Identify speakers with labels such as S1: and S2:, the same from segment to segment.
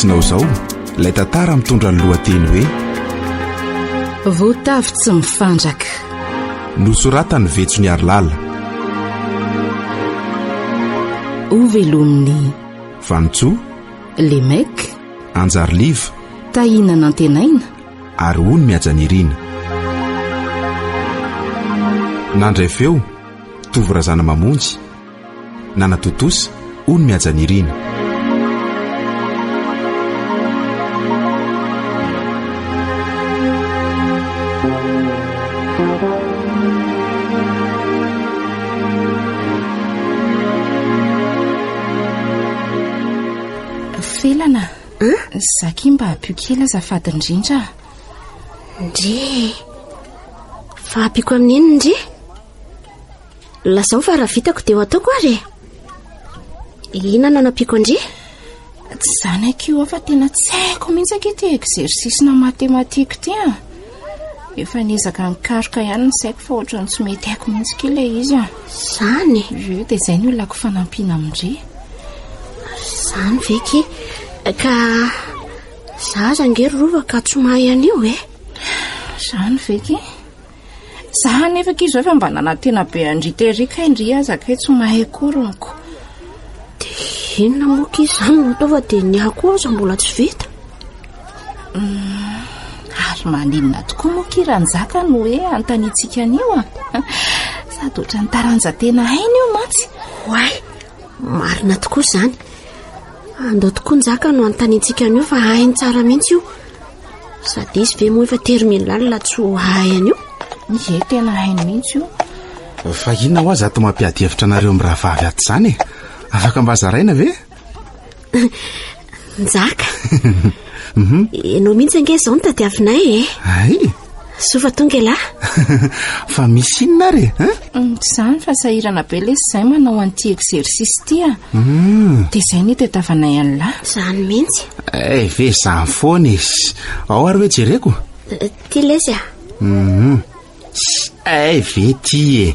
S1: norasinao izao ilay tantara mitondra ny lohateny hoe
S2: voatavy tsy mifandraka
S1: nosoratany Vetso ny Arilala.
S2: Ovelomin'ny
S1: Vanitsoa
S2: Lemek
S1: Anjariliva
S2: Tahina Nantenaina
S1: ary Ony Miajanirina. Nandray feo Tovy Razana Mamonjy, Nanatotosa Ony Miajanirina.
S2: Felana Zaki mba apio kely azafady indrindra.
S3: Ndre fa apiko amin'iny ndre lasao fa raha vitako dia ho ataoko ary. Inona napiko ndre?
S2: Tsy zany akio fa tena tsy haiko mihitsy ity exercice na matematika ty. Efa niezaka nikaroka ihany ny saiko fa ohatrany tsy mety haiko mihitsy kely ilay izy.
S3: Zany
S2: dia izay ny olako fanampiana amindre.
S3: Zany veky ka zaza ngery rova ka tsy mahay an'io
S2: Zany veky za nefa kizo efa mba nana tena be andriterika indri azaka tsy mahay koroniko.
S3: Dia inona moka izany nataova dia ny akoho aza mbola tsy vita.
S2: Ary maninona tokoa moa kiranjaka no hoe antanitsika an'io sady oatra ny taranja tena hainy io mantsy.
S3: Hoay, marina tokoa izany. Andao tokoa ny zaka no antanitsika an'io fa hainy tsara mihitsy io. Sady izy ve moa efa terminal la tsy hahay an'io.
S2: Ie tena hainy mihitsy io.
S1: Fa inona ho azy ato mampiady hevitra anareo amin'ny raha vavy ato izany afaka mba zaraina ve?
S3: Nzaka enao mihitsy ange izao ny tadiavinay
S1: Ay
S3: sofa tonga la.
S1: Fa misy inona re?
S2: Zany fa sahirana be lesy izay manao an'ity exercice ty dia izay ny tetavanay an'lahy.
S3: Zany mihitsy.
S1: Ve zany foana izy. Ao ary hoe jereko?
S3: Ty lesy
S1: ve ty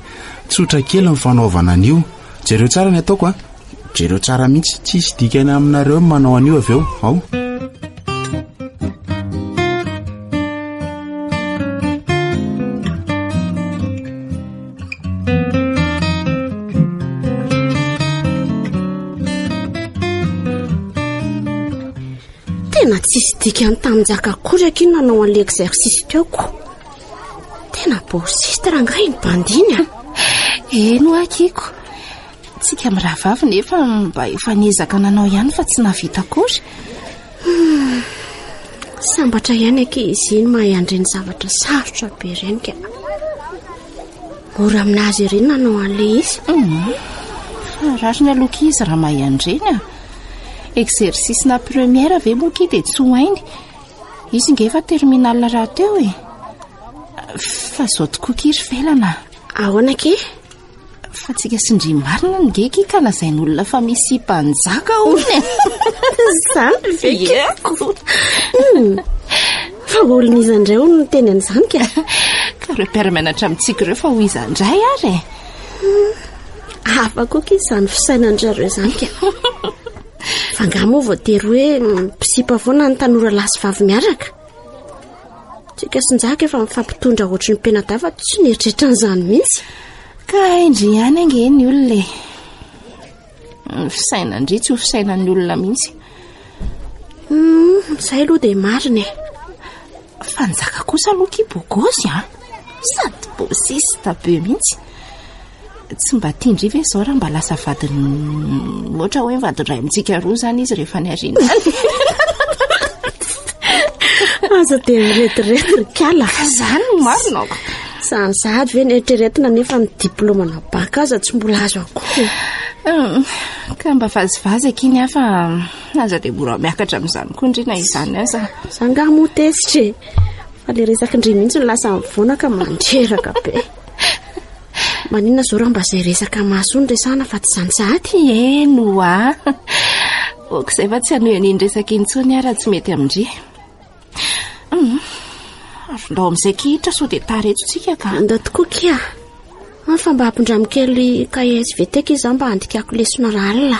S1: tsotra kely ny fanaovana an'io. Jereo tsara ny ataoko jereo tsara mihitsy tsisy dikany aminareo manao an'io avy eo. Ao
S3: tena tsisy dikany taminjaka akory aky nanao an'le exercice teoko. Tena bosisty rangahy ny bandiny
S2: Eno akiko tsika amin'ny raha vavy nefa mba efa niezaka nanao ihany fa tsy navita akory.
S3: Sambatra ihany aky izy iny mahay andreny zavatra sarotra be ireny ka mora aminazy ireny nanao an'le izy.
S2: Rary ny aloka izy raha mahay andreny exercice na première ve moa dia tsy ho hainy. Izy nge efa terminal raha teo fa zao tokoa kiry Felana.
S3: Ahoana ke?
S2: Fa tsika sindry marina ngeky ka nazain'olona fa misy mpanjaka olona.
S3: Zany vekeko. Fa olona izandray hono no teny an'izany ka.
S2: Ka reo mpiara-mianatra amintsika ireo fa ho izandray ary.
S3: Hafa koa izany fisainan'zareo izany ka. Fa nga moa voatery hoe misipa foana ny tanora lahy sy vavy miaraka. Tsika sinjaka efa mifampitondra ohatry ny penadafa tsy nieritreritra an'izany mihitsy.
S2: Ka indry ihany ange ny olona fisainandry tsy ho fisainan'ny olona mihitsy.
S3: Izay aloha dia marina
S2: fanjaka kosa aloha kibogosy sady bosista be mihitsy. Tsy mba tindry ve zao raha mba lasa vadiny ohatra hoe vadin-dray amintsika roa zany izy rehefa ny arinany.
S3: Aza dia miretirety rikala.
S2: Zany no marinako.
S3: Zany sahady ve nieritreretina nefa ny diplôma na baka aza tsy mbola azo akory.
S2: Ka mba vazivazy akiny afa aza dia mora miakatra amin'izany koa indrina izany aza.
S3: Zanga moa tesitra fa le resaka indray mihitsy no lasa mivona ka mandreraka be. Maninona zao raha mba izay resaka masony resana fa tsy zany sahady.
S2: Eno okizay fa tsy hanoen'iny resaka intsony ary tsy mety amindry. Ndao amin'izay kihitra sao dia taretsotsika ka.
S3: Ndao tokoa kia. Fa mba hampindramokely KSVT izy mba handikako lesona raha alina.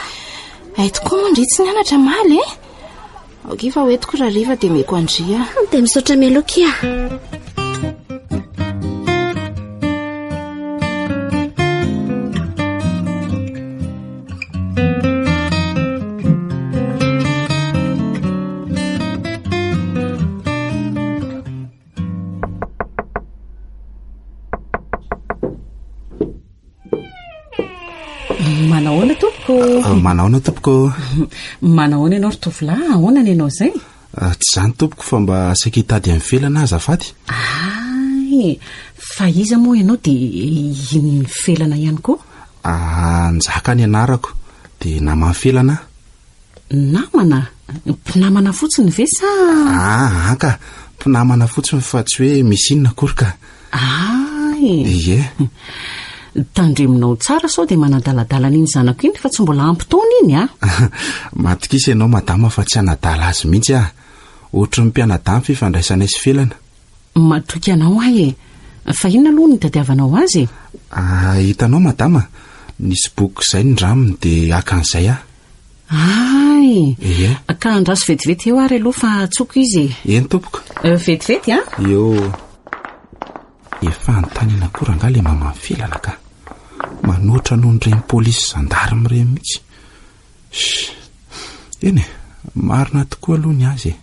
S2: Ay tokoa moa ndry tsy nianatra maly Kifa hoentiko raha riva dia meko andria.
S3: Dia misaotra melokia.
S2: Manahoana tompoko?
S1: Manahoana tompoko?
S2: Manahoana ianao ry tovolahy? Ahoana ianao izay?
S1: Tsy izany tompoko fa mba saika hitady amin'ny felana azafady.
S2: Ay, fa iza moa ianao dia iny felana ihany koa?
S1: Njaka ny anarako dia namana felana.
S2: Namana? Mpinamana fotsiny ve sa?
S1: Aka, mpinamana fotsiny fa tsy hoe misy inona akory ka.
S2: Ay.
S1: Ie.
S2: Tandreminao tsara sao dia manadaladala n'iny zanako iny fa tsy mbola ampitaona iny a.
S1: Matokisa ianao madama fa tsy anadala azy mihitsy a. Ohatry ny mpianadahy fifandraisana sy felana.
S2: Matoky anao ahy fa inona aloha ny tadiavanao azy?
S1: Hitanao madama, nisy boky izay ny draminy dia akan'izay a.
S2: Ay.
S1: Ie.
S2: Ka andraso vetivety eo ary aloha fa tsoko izy.
S1: Eny tompoko.
S2: Vetivety a?
S1: Eo. Efa anontaniana koa rangaha ilay mamany felana ka. Manoatra noho ny reny polisy zandarima ireny mihitsy. Eny marina tokoa aloha ny azy.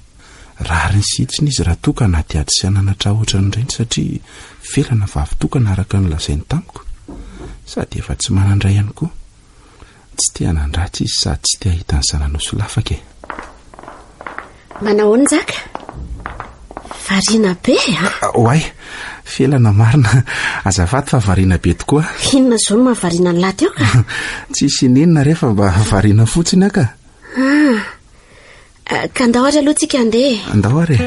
S1: Rary ny sitsiny izy raha toka anaty ady sy ananatra ohatry ny reny satria felana vavy tokana araka ny lazainy tamiko. Sady efa tsy manandray ihany koa. Tsy tia nandratsy izy sady tsy tia hita ny zananoso lafaka.
S3: Manahoana Jaka? Variana be
S1: Oay, felana marina. Azafady fa variana be tokoa.
S3: Inona izao no mahavariana ny lahy teo ka?
S1: Tsisy inona rehefa mba variana fotsiny aka.
S3: Ka andao ary aloha tsika andeha.
S1: Andao ary.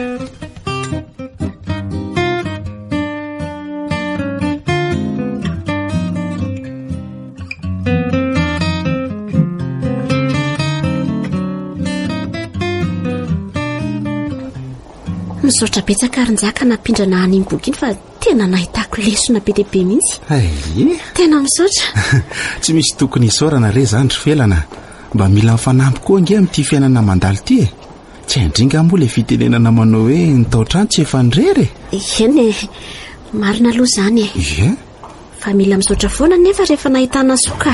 S3: Misaotra betsaka ary Jaka nampindrana an'iny boky iny fa tena nahitako lesona be dia be mihitsy. Tena misaotra.
S1: Tsy misy tokony isaorana re zany ry felana. Mba mila mifanampy koa ange amin'ity fiainana mandalo ity e. Tsy handringa moa ilay fitenenana manao hoe ny taotrano tsy efa nirery.
S3: Eny, marina aloha izany e.
S1: Ie.
S3: Fa mila misaotra foana nefa rehefa nahitana soka.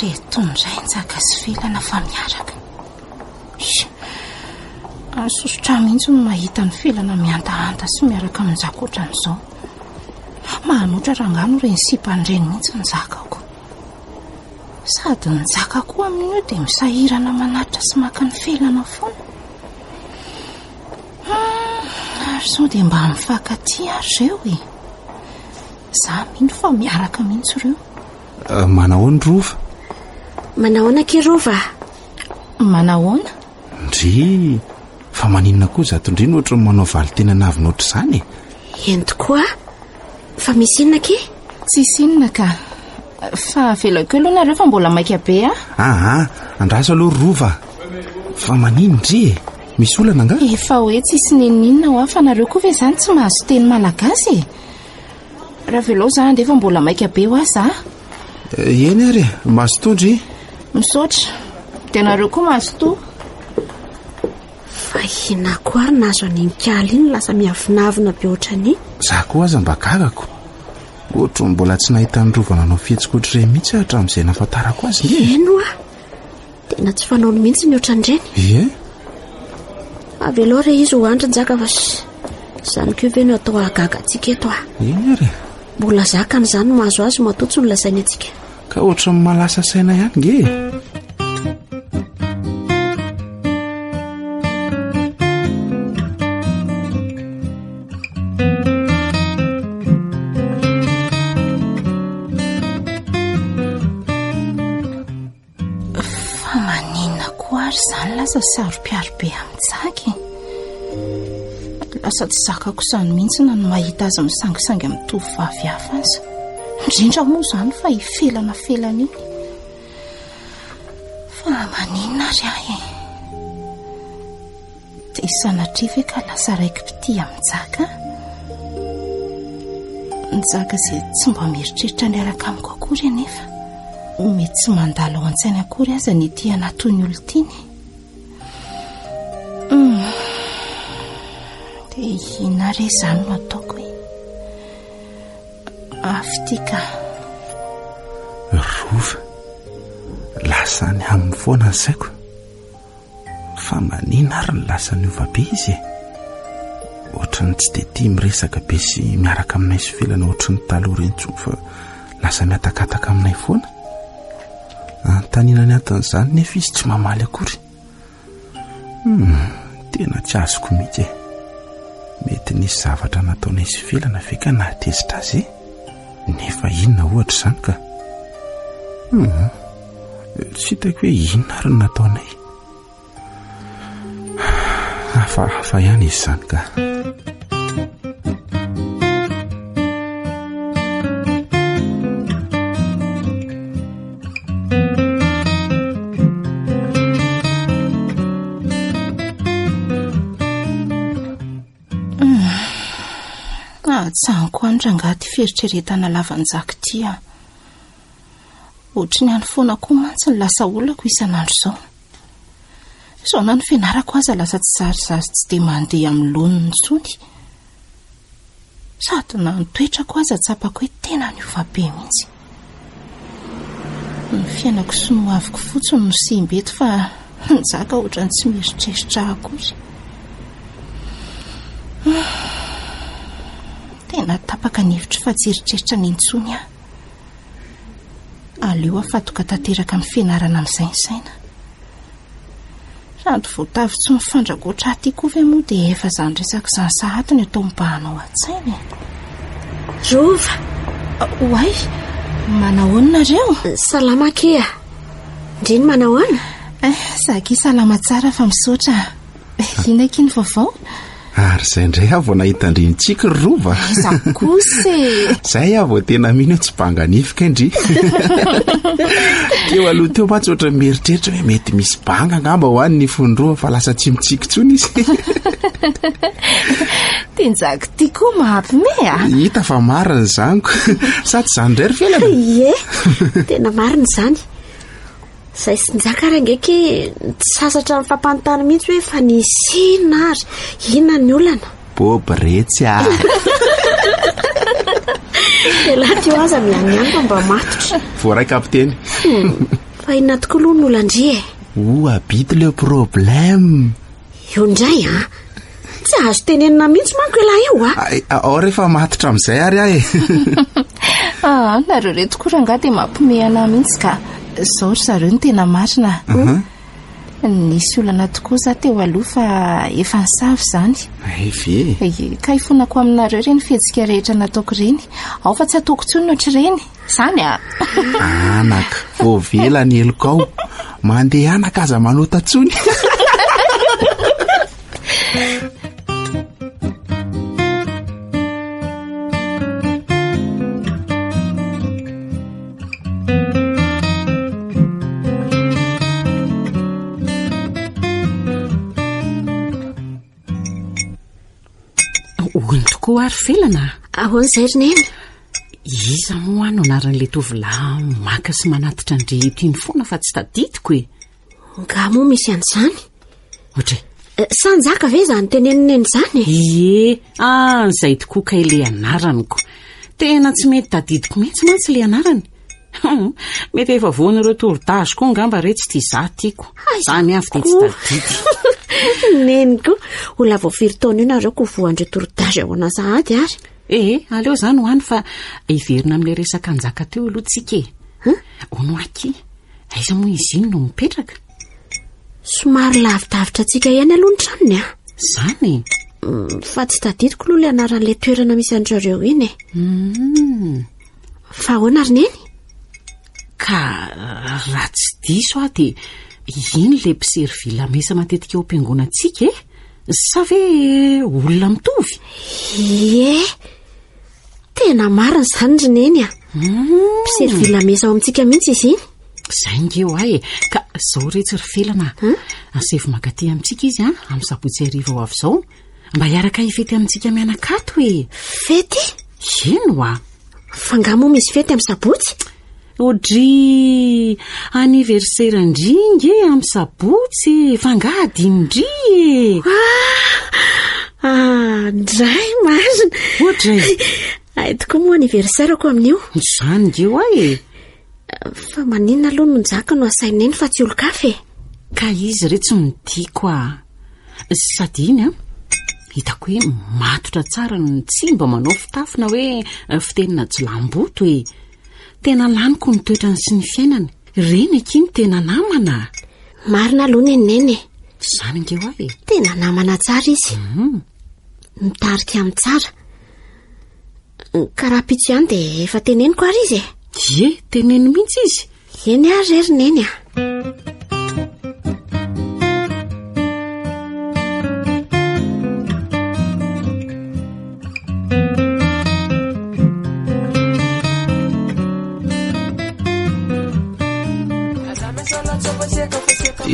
S2: Reto indray Jaka sy felana fa miaraka. Asosotra mihitsy no mahita ny felana miantahanta sy miaraka amin'ny Jaka ohatran'izao. Mahanoatra rangano reny sipanireny mihitsy ny Jakako. Sady ny Jaka koa amin'io dia misahirana manatra sy maka ny felana foana. Ary sao dia mba mifankatia ary ireo e. Za mino fa miaraka mihitsy ireo.
S1: Manahoana rova?
S3: Manahoana ke rova?
S2: Manahoana?
S1: Ndry, fa maninona koa zato indriny ohatry ny manao valy tena navina ohatr' izany e.
S3: Eny tokoa? Fa misy inona ke?
S2: Tsisy inona ka. Fa velako aloha nareo fa mbola maika be a?
S1: Andraso aloha rova. Fa manino ndry e. Misy olana nga?
S2: Efa hoe tsisy ninina ho fa nareo koa ve izany tsy mahazo teny malagasy e. Raha velao izany dia efa mbola maika be ho aza.
S1: Eny ary, mahazo tondry.
S2: Misaotra. Dia nareo koa mahazo to.
S3: Fa hina koa ary nazo an'iny iny lasa miavinavina be ohatrany.
S1: Za koa aza mba gagako. Ohatry mbola tsy nahita ny rova nanao fihetsika ohatr'ireny mihitsy hatramin'izay nahafantarako azy nge.
S3: Eno a. Tena tsy fanaony mihitsy ny ohatran'ireny.
S1: Ie.
S3: Avelao re izy ho andry Jaka fa izany koa ve no atao ahagaga antsika eto a.
S1: Eny ary.
S3: Mbola zakany izany no mahazo azy matotso ny lasainy antsika.
S1: Ka ohatry ny malasa saina ihany nge.
S2: Izany lasa saropiarobe amin'ny Jaka. Lasa tsy zakako izany mihitsy na no mahita azy misangisangy amin'ny tovovavy hafa aza. Indrindra moa izany fa hifelana iny. Fa maninona ary ahy e. Dia sanatria ve ka lasa raiki-pity amin'ny Jaka? Ny Jaka izay tsy mba mieritreritra ny araka amiko akory anefa. Mety tsy mandalo ao an-tsaina akory aza ny ity anatoy ny olon-tiny. dia ina re izany no ataoko hoe afitika
S1: rova lasany amin'ny foana ny saiko fa manina ary ny lasany ovabe izy ohatrany tsy dia tia miresaka be sy miaraka aminay sy filana ohatrany taloha rentsony fa lasa miatakataka aminay foana antaninany atan'izany nefa izy tsy mamaly akory tena tsy azoko mihitsy mety nisy zavatra nataonay sy filana ve ka nahatezitra azy nefa inona ohatra izany ka tsy hitako hoe inona ary nataonay hafa ihany izy izany ka
S2: tsaniko andrangaty fieritreretana lavanjako tia ohatry ny any foana koa mantsy ny lasa olako isan'andro izao izao na ny fianarako aza lasa tsy zarizary tsy dia mandeha amin'ny loniny intsony sady na nitoetrako aza tsapako hoe tena ny ovabe mihitsy ny fiainako sy no aviko fotsiny no simbeto fa nijaka ohatrany tsy mieritreritra akory tena tapaka ny hevitra fa tsy eritreritra ny intsony aleo afatoka tanteraka amin'ny fianarana amin'izay ny saina rando voatavy tsy mifandragoatra atyko ve moa dia efa izany resaka izany sahady ny atao mibahanao an-tsaina
S3: Rova
S2: hoay manahoanareo
S3: salama kia ndreny manahoana
S2: zaki salama tsara fa misaotra inaki ny vaovao
S1: ary izay indray avo nahita andrinitsika ry Rova
S2: zakose
S1: izay avo tena mino tsy banganifika indry teo aloha teo mantsy ohatra mieritreritra hoe mety misy banga ngamba ho any ny fondroa fa lasa tsy mitsika intsony izy
S2: tenjako tia koa mahampime
S1: hita fa marina izanyko sady izany indray ry felana
S3: ie tena marina izany izay sy njaka raha ngaiky tsy sasatra ny fampanontany mihitsy hoe fa nisy inona ary inona ny olana
S1: boby retsy
S3: laha teo aza mianianiko mba matotra
S1: voaray kapiteny
S3: fa inona tokoa aloha ny olandry
S1: habite le problème
S3: eo indray tsy azo tenenina mihitsy manko ilahy io
S1: ao rehefa matotra amin'izay ary ahy
S2: nareo reto koa raha nga dia mampime ana mihitsy ka izao ry zareo ny tena marina nisy olana tokoa za teo aloha fa efa nisavy izany
S1: ve
S2: ka ifonako aminareo ireny fihetsika rehetra nataoko ireny ao fa tsy ataoko tsony ohatry ireny izany
S1: anaka voavela ny eloko ao mandeha anaka aza manota tsony
S4: ony tokoa ary felana
S3: ahoan'izay rineny
S4: iza moa ano anaran'ilay tovolahy maka sy manatitra andreheto iny foana fa tsy tadidiko
S3: nga moa misy an'izany
S4: ohatra
S3: sanjaka ve izany tenenina izany
S4: ie izay tokoa ka ilay anaraniko tena tsy mety tadidiko mihitsy mantsy ilay anarany mety efa voan'ireo torodage koa ngamba re tsy tia za tiako izany avy dia tsy tadidy
S3: neniko ola vao firy taona io nareo ko voandreo torodage ao anasahady ary
S4: aleo izany ho any fa hiverina amin'ilay resaka anjaka teo aloha tsika ono aky aiza moa izy iny no mipetraka
S3: somary lavidavitra atsika ihany aloha ny tranony
S4: izany
S3: fa tsy tadidiko aloha ilay anaran'ilay toerana misy an'ireo iny fa ahoana ry neny
S4: ka raha tsy diso dia iny le mpisery lamesa matetika eo am-piangonantsika sa ve olona mitovy
S3: ie tena marina izany ry neny mpisery lamesa ao amintsika mihitsy izy iny
S4: izay ngeo ahy ka izao retsy ry felana asevy makaty amintsika izy amin'ny sabotsy ariva ao avy izao mba hiaraka hifety amintsika mianakato
S3: fety
S4: ino
S3: fa nga moa misy fety amin'ny sabotsy
S4: odry aniverserandringy amin'ny sabotsy fa nga adindry ohatra
S3: ay tokoa moa aniversarako amin'io.
S4: Zany ngeo ay.
S3: Fa maninona aloha no njaka no asaineny fa tsy olo-kafe.
S4: Ka izy re tsy midiko sady iny hitako hoe matotra tsara ny tsy mba manao fitafina hoe fitenina jilamboto hoe tena laniko ny toetrany sy ny fiainany. Reny akiny tena namana.
S3: Marina aloha nenene.
S4: Zany ngeo ay.
S3: Tena namana tsara izy. Mitarika amin'ny tsara. Karaha pitso ihany dia efa teneniko ary izy.
S4: Ie, teneny mihitsy izy.
S3: Eny ary erineny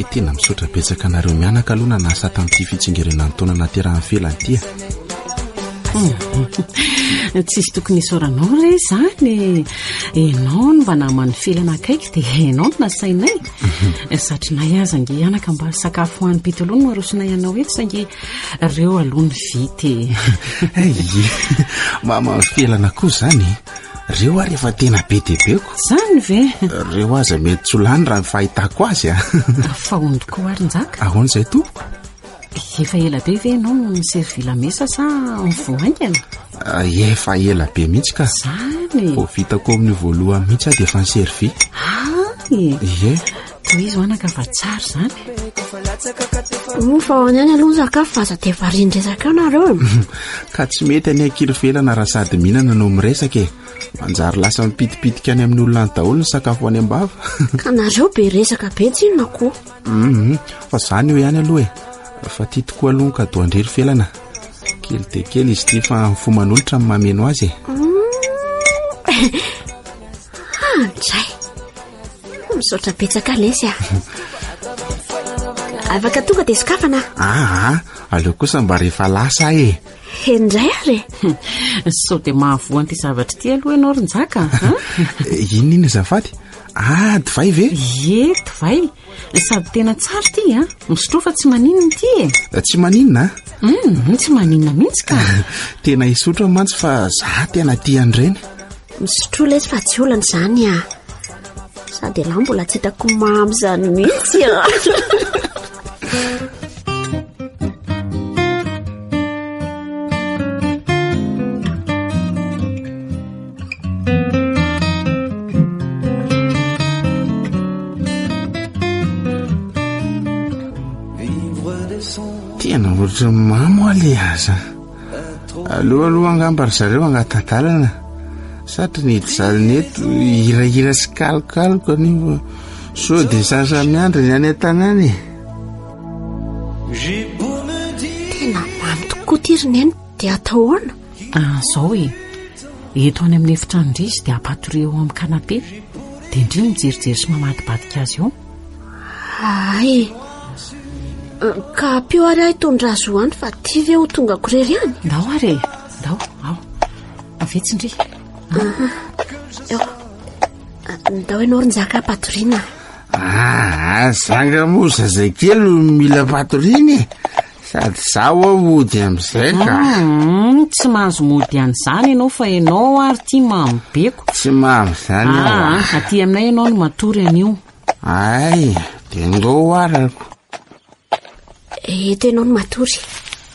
S1: tena misaotra betsaka anareo mianaka aloha na nasa tamin'ity fitsingerenan'ny taona naterahan'ny felany ity.
S4: Tsisy tokony isoranao re zany. Enao no mba namany felana akaiky dia enao no nasainay. Satrinay aza nge anaka mba sakafo hoan'ny pitoloha no arosinay anao eto sange reo aloha ny vity.
S1: Mama felana koa zany. Reo ary efa tena be dia beko.
S4: Zany ve?
S1: Reo aza mety tsy lany raha ny fahitako azy.
S4: Fa ondoko ary njaka.
S1: Ahoana izay tompoko?
S4: Efa ela be ve enao no miservila mesa sa mivoaingana?
S1: Efa ela be mihitsy ka.
S4: Zany.
S1: Vao vitako amin'ny voalohany mihitsy dia efa niservi. Ie.
S4: Toy izy hoanaka fa tsara zany.
S3: Fa any aloha sakafo fa aza dia variany resaka nareo.
S1: Ka tsy mety any ankily felana raha sady mihinana no miresaka manjary lasa mipitipitika any amin'ny olona ny daholo ny sakafo any am-bava.
S3: Ka nareo be resaka be tsinona koa.
S1: Fa zany hoe any aloha fa tia tokoa aloha ka do andrery felana. Kely dia kely izy ity fa mifomanolotra amin'ny mameno azy.
S3: Andray misaotra betsaka lesy afaka tonga dia sokafana.
S1: Aleo kosa mba rehefa lasa
S3: Indray ary.
S4: Sao dia mahavoa an'ity zavatra ity aloha ianao rinjaka.
S1: Inona azafady? Divay ve?
S4: Ie, divay. Sady tena tsara ity misotro fa tsy maninona ity.
S1: Tsy maninona?
S4: Tsy maninona mihitsy ka.
S1: Tena isotro mantsy fa za tena tia an'ireny.
S3: Misotro lesy fa tsy olana zany sady lahy mbola tsy hitako mamy zany mihitsy.
S1: Tena ohatry mamo ale aza. Aloha angamba ry zareo agnaty-dalana satria ny hijalinyeto hirahira sy kalokaloka anio so dia sasa miandry ny any an-tanany.
S3: Tena mamy tokoa ty rineny dia atao ahoana?
S4: Zao eto any amin'ny efitrano indry izy dia apatoreo eo amin'ny kanape dia indry mijerijery sy mamadibadika azy eo. Ka pio ary ahy tondra azo hoany fa ty ve ho tonga korery any? Ndao ary ndao avetsindry.
S3: Ndao ianao rinjaka patoriana.
S1: Zanga mosa zay kely mila patoriana sady zaho mody amin'izay ka.
S4: Tsy mahazo mody an'izany ianao fa ianao ary tia mamy beko.
S1: Tsy mamy zany
S4: aty aminay ianao no matory an'io.
S1: Dia ngao arako.
S3: Eto ianao no matory.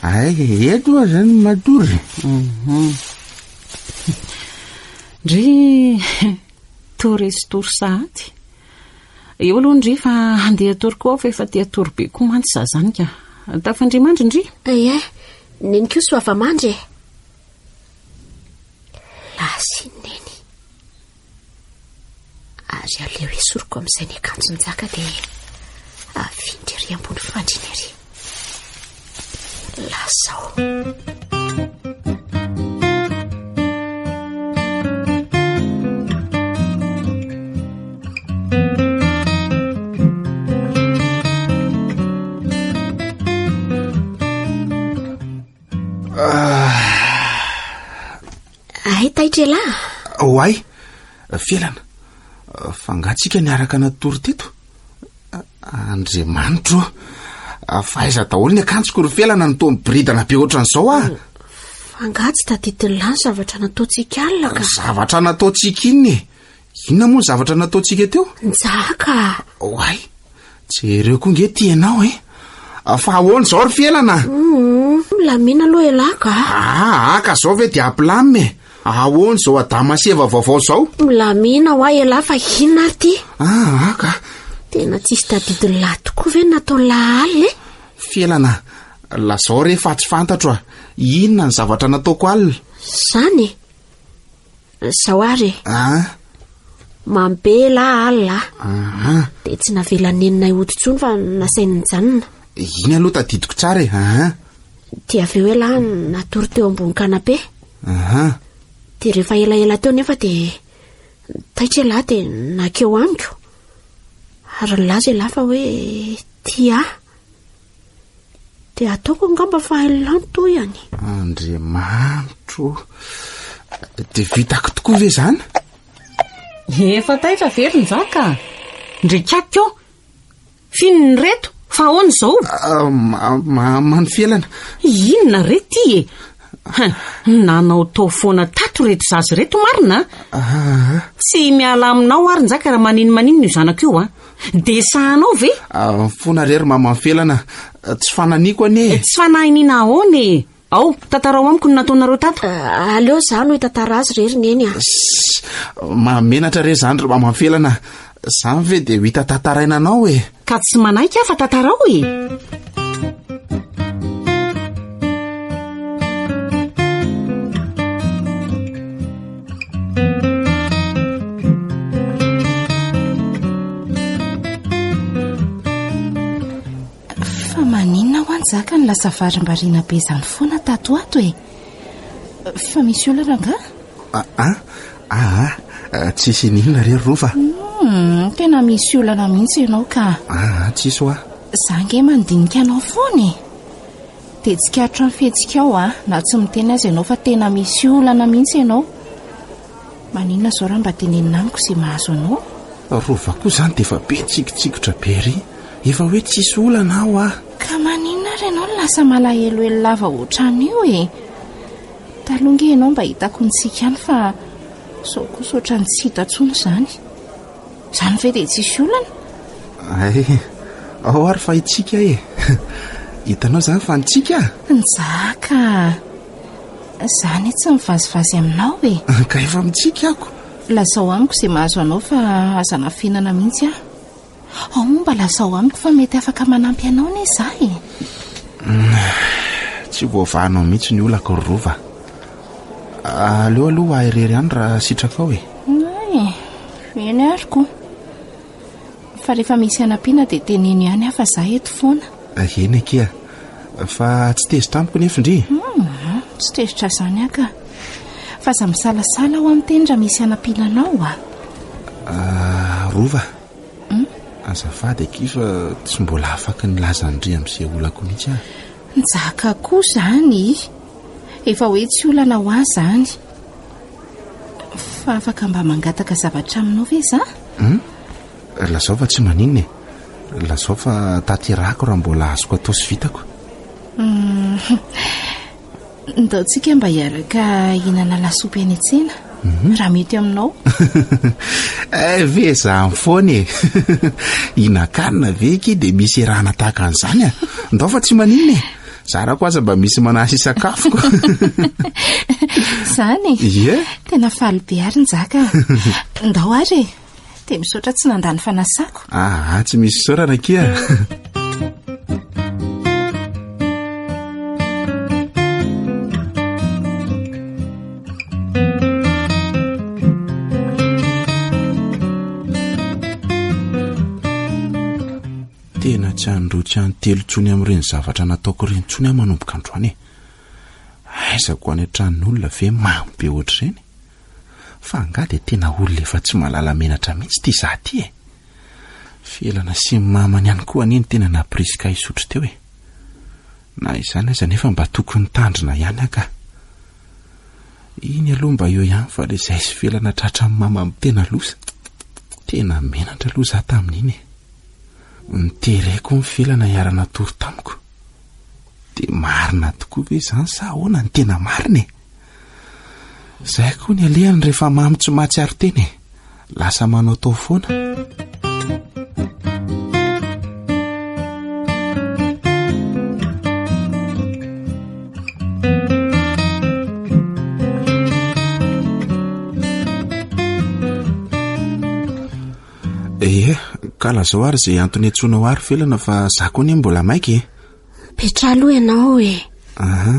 S1: Eto aho zany matory.
S4: Ndry tory sy tory sahady. Eo aloha ndry fa andeha tory koa fa efa tia tory be koa mantsy za zany ka. Tafandry mandry ndry?
S3: Neny koa so afa mandry. Lasineny. Ary aleo esoriko amin'izay ny akanjo njaka dia afindry ery ambony fandriny ery. Lasao. Taitra lahy.
S1: Oay, felana. Fangatsika niaraka natory teto. Andriamanitro. Fa aiza daholo ny akanjoko ry felana ny toa miboridana be ohatran'izao
S3: Fangatsy tadidin'la ny zavatra nataontsika alina ka.
S1: Zavatra nataontsika inny e. Inona moa ny zavatra nataontsika teo?
S3: Njaka.
S1: Oay, jereo koa nge tianao e. Fa ahoana zao ry fielana?
S3: Milamina aloha elahy ka.
S1: Aka zao ve dia ampilamy e. Ahoana zao adama seva vaovao zao?
S3: Milamina ho ahy elahy fa inona ty?
S1: Aka.
S3: Tena tsisy tadidin'la tokoa ve natao lahaly e?
S1: Fielana, lazao rehefa tsy fantatro a. Inona ny zavatra nataoko alina?
S3: Zany? Zao ary. Mambela alina. Dia tsy navelanenina hoditsony fa nasainy janona.
S1: Iny aloha tadidiko tsara e.
S3: Dia avy eo ela natory teo ambony kanape. Dia rehefa elaela teo nefa dia taitra elahy dia nakeo amiko. Ary nilaza elahy fa hoe tia. Dia ataoko angamba fa hain'ilany toy ihany.
S1: Andriamanitro. Dia vitako tokoa ve zany?
S4: Efa taitra very ny zaka. Ndrikako eo. Finony reto. Fa ahoana zao?
S1: Mano fielana.
S4: Inona rety e? Nanao tao foana tato reto zazy reto marina. Tsy miala aminao ary nzaka raha maninno io zanako io a. De sahanao ve?
S1: Fona rery mama fielana. Tsy fananiko ane.
S4: Tsy fanahinina ahoana e. Ao, tatarao amiko no nataonareo tato.
S3: Aleo zany ho tatara azy rery neny a.
S1: Mamenatra rery zany ry mama fielana. Zany ve dia ho hita tatarainanao e.
S4: Ka tsy manaiky afa tatarao e.
S2: Fa maninona ho anjaka ny lasa varim-bariana be zany foana tato ato e. Fa misy olana nga?
S1: Tsisy ninona rery rova.
S2: Tena misy olana mihitsy ianao ka.
S1: Tsisy hoa.
S2: Za nge mandinika anao foana e. Dia tsy karitra mifetsika ao na tsy miteny azy ianao fa tena misy olana mihitsy ianao. Maninona zao raha mba tenenina amiko izay mahazo anao?
S1: Rova koa zany dia efa be tsikotsikotra be ry. Efa hoe tsisy olana aho a.
S2: Ka maninona ary ianao no lasa malaheloelo lava ohatran'io e. Taloha nge ianao mba hitako ntsika any fa sao kosa ohatran'ny tsy hita intsony zany. Zany ve dia tsisy olana?
S1: Ao ary fa itsika e. Hitanao zany fa ntsika?
S2: Njaka. Zany tsy mivazivazy aminao e.
S1: Ka efa mitsika ako.
S2: Lazao amiko izay mahazo anao fa azana fihinana mihitsy aho. Ao moa mba lazao amiko fa mety afaka manampy anao ne za e.
S1: Tsy voavahanao mihitsy ny olako ry rova. Aleo aloha ahirery ihany raha sitraka ao e.
S2: Eny ary koa. Fa rehefa misy anampiana dia teneno ihany afa za eto foana.
S1: Eny kia. Fa tsy tezitra amiko nefa indri.
S2: Tsy tezitra zany aka. Fa za misalasala ao amin'ny teny raha misy anampiananao
S1: Rova. Azafady aky fa tsy mbola afaka nilaza ndri amin'izay olako mihitsy aho.
S2: Njaka koa zany. Efa hoe tsy olana ho ahy zany. Fa afaka mba mangataka zavatra aminao ve za?
S1: Lazao fa tsy maninona e. Lazao fa taterako raha mbola azoko atao sy vitako.
S2: Ndaontsika mba hiaraka hinana lasopy any an-tsena. Raha mety aminao.
S1: Ve za mifoana e. Hinan-kanina ve ki dia misy rahana tahaka an'izany a. Ndao fa tsy maninona e. Zara koa aza mba misy manasy sakafoko.
S2: Zany
S1: e.
S2: Tena faly be ary njaka. Ndao ary e. Dia misaotra tsy nandany fanasako.
S1: Tsy misy saorana kia. Tena tsy androtsy antelo tsony amin'ireny zavatra nataoko ireny tsony aho manomboka androany e. Aizako any an-tranon'olona ve mamy be ohatr'ireny. Fa nga dia tena olona efa tsy malala menatra mihitsy ity za ty e. Fielana sy mamany ihany koa aniny tena napriska isotro teo e. Na izany aza nefa mba tokony tandrina ihany aka. Iny aloha mba eo ihany fa le izay sy fielana tratra amin'ny mama tena losa. Tena menatra aloha za tamin'iny e. Nitereko ny fielana hiarana tory tamiko. dia marina tokoa ve izany sa ahoana ny tena marina e? Izay koa ny alehany rehefa mamy tsy mahatsiaro teny e, lasa manao tao foana. Ka lazao ary izay antony antsoina ho ary felana fa za koa ny mbola maika e.
S3: Petra aloha ianao e.
S1: Aha.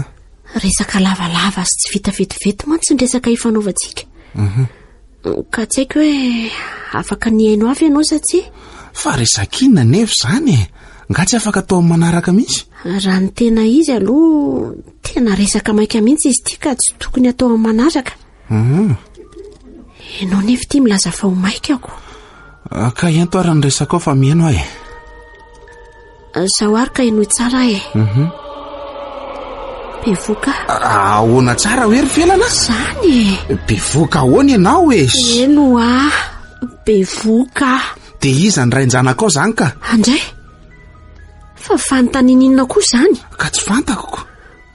S3: Resaka lavalava sy tsy vita vetivety mantsy ny resaka ifanaovantsika. Ka tsy haiko hoe afaka ny haino avy ianao sa tsy?
S1: Fa resak'inona nefa izany e? Nga tsy afaka atao amin'ny manaraka mihitsy?
S3: Raha ny tena izy aloha tena resaka maika mihitsy izy ity ka tsy tokony atao amin'ny manaraka. Ianao nefa ity milaza fa ho maika ako.
S1: Ka ento ary ny resaka ao fa mihaino ahy.
S3: Zaho ary ka hainoy tsara e. Bevoka.
S1: Ahoana tsara hoe ry felana?
S3: Zany e.
S1: Bevoka ahoana ianao e?
S3: Eno bevoka.
S1: Dia iza ny rain-janaka ao zany ka?
S3: Andray, fa fanontanininona koa zany.
S1: Ka tsy fantako.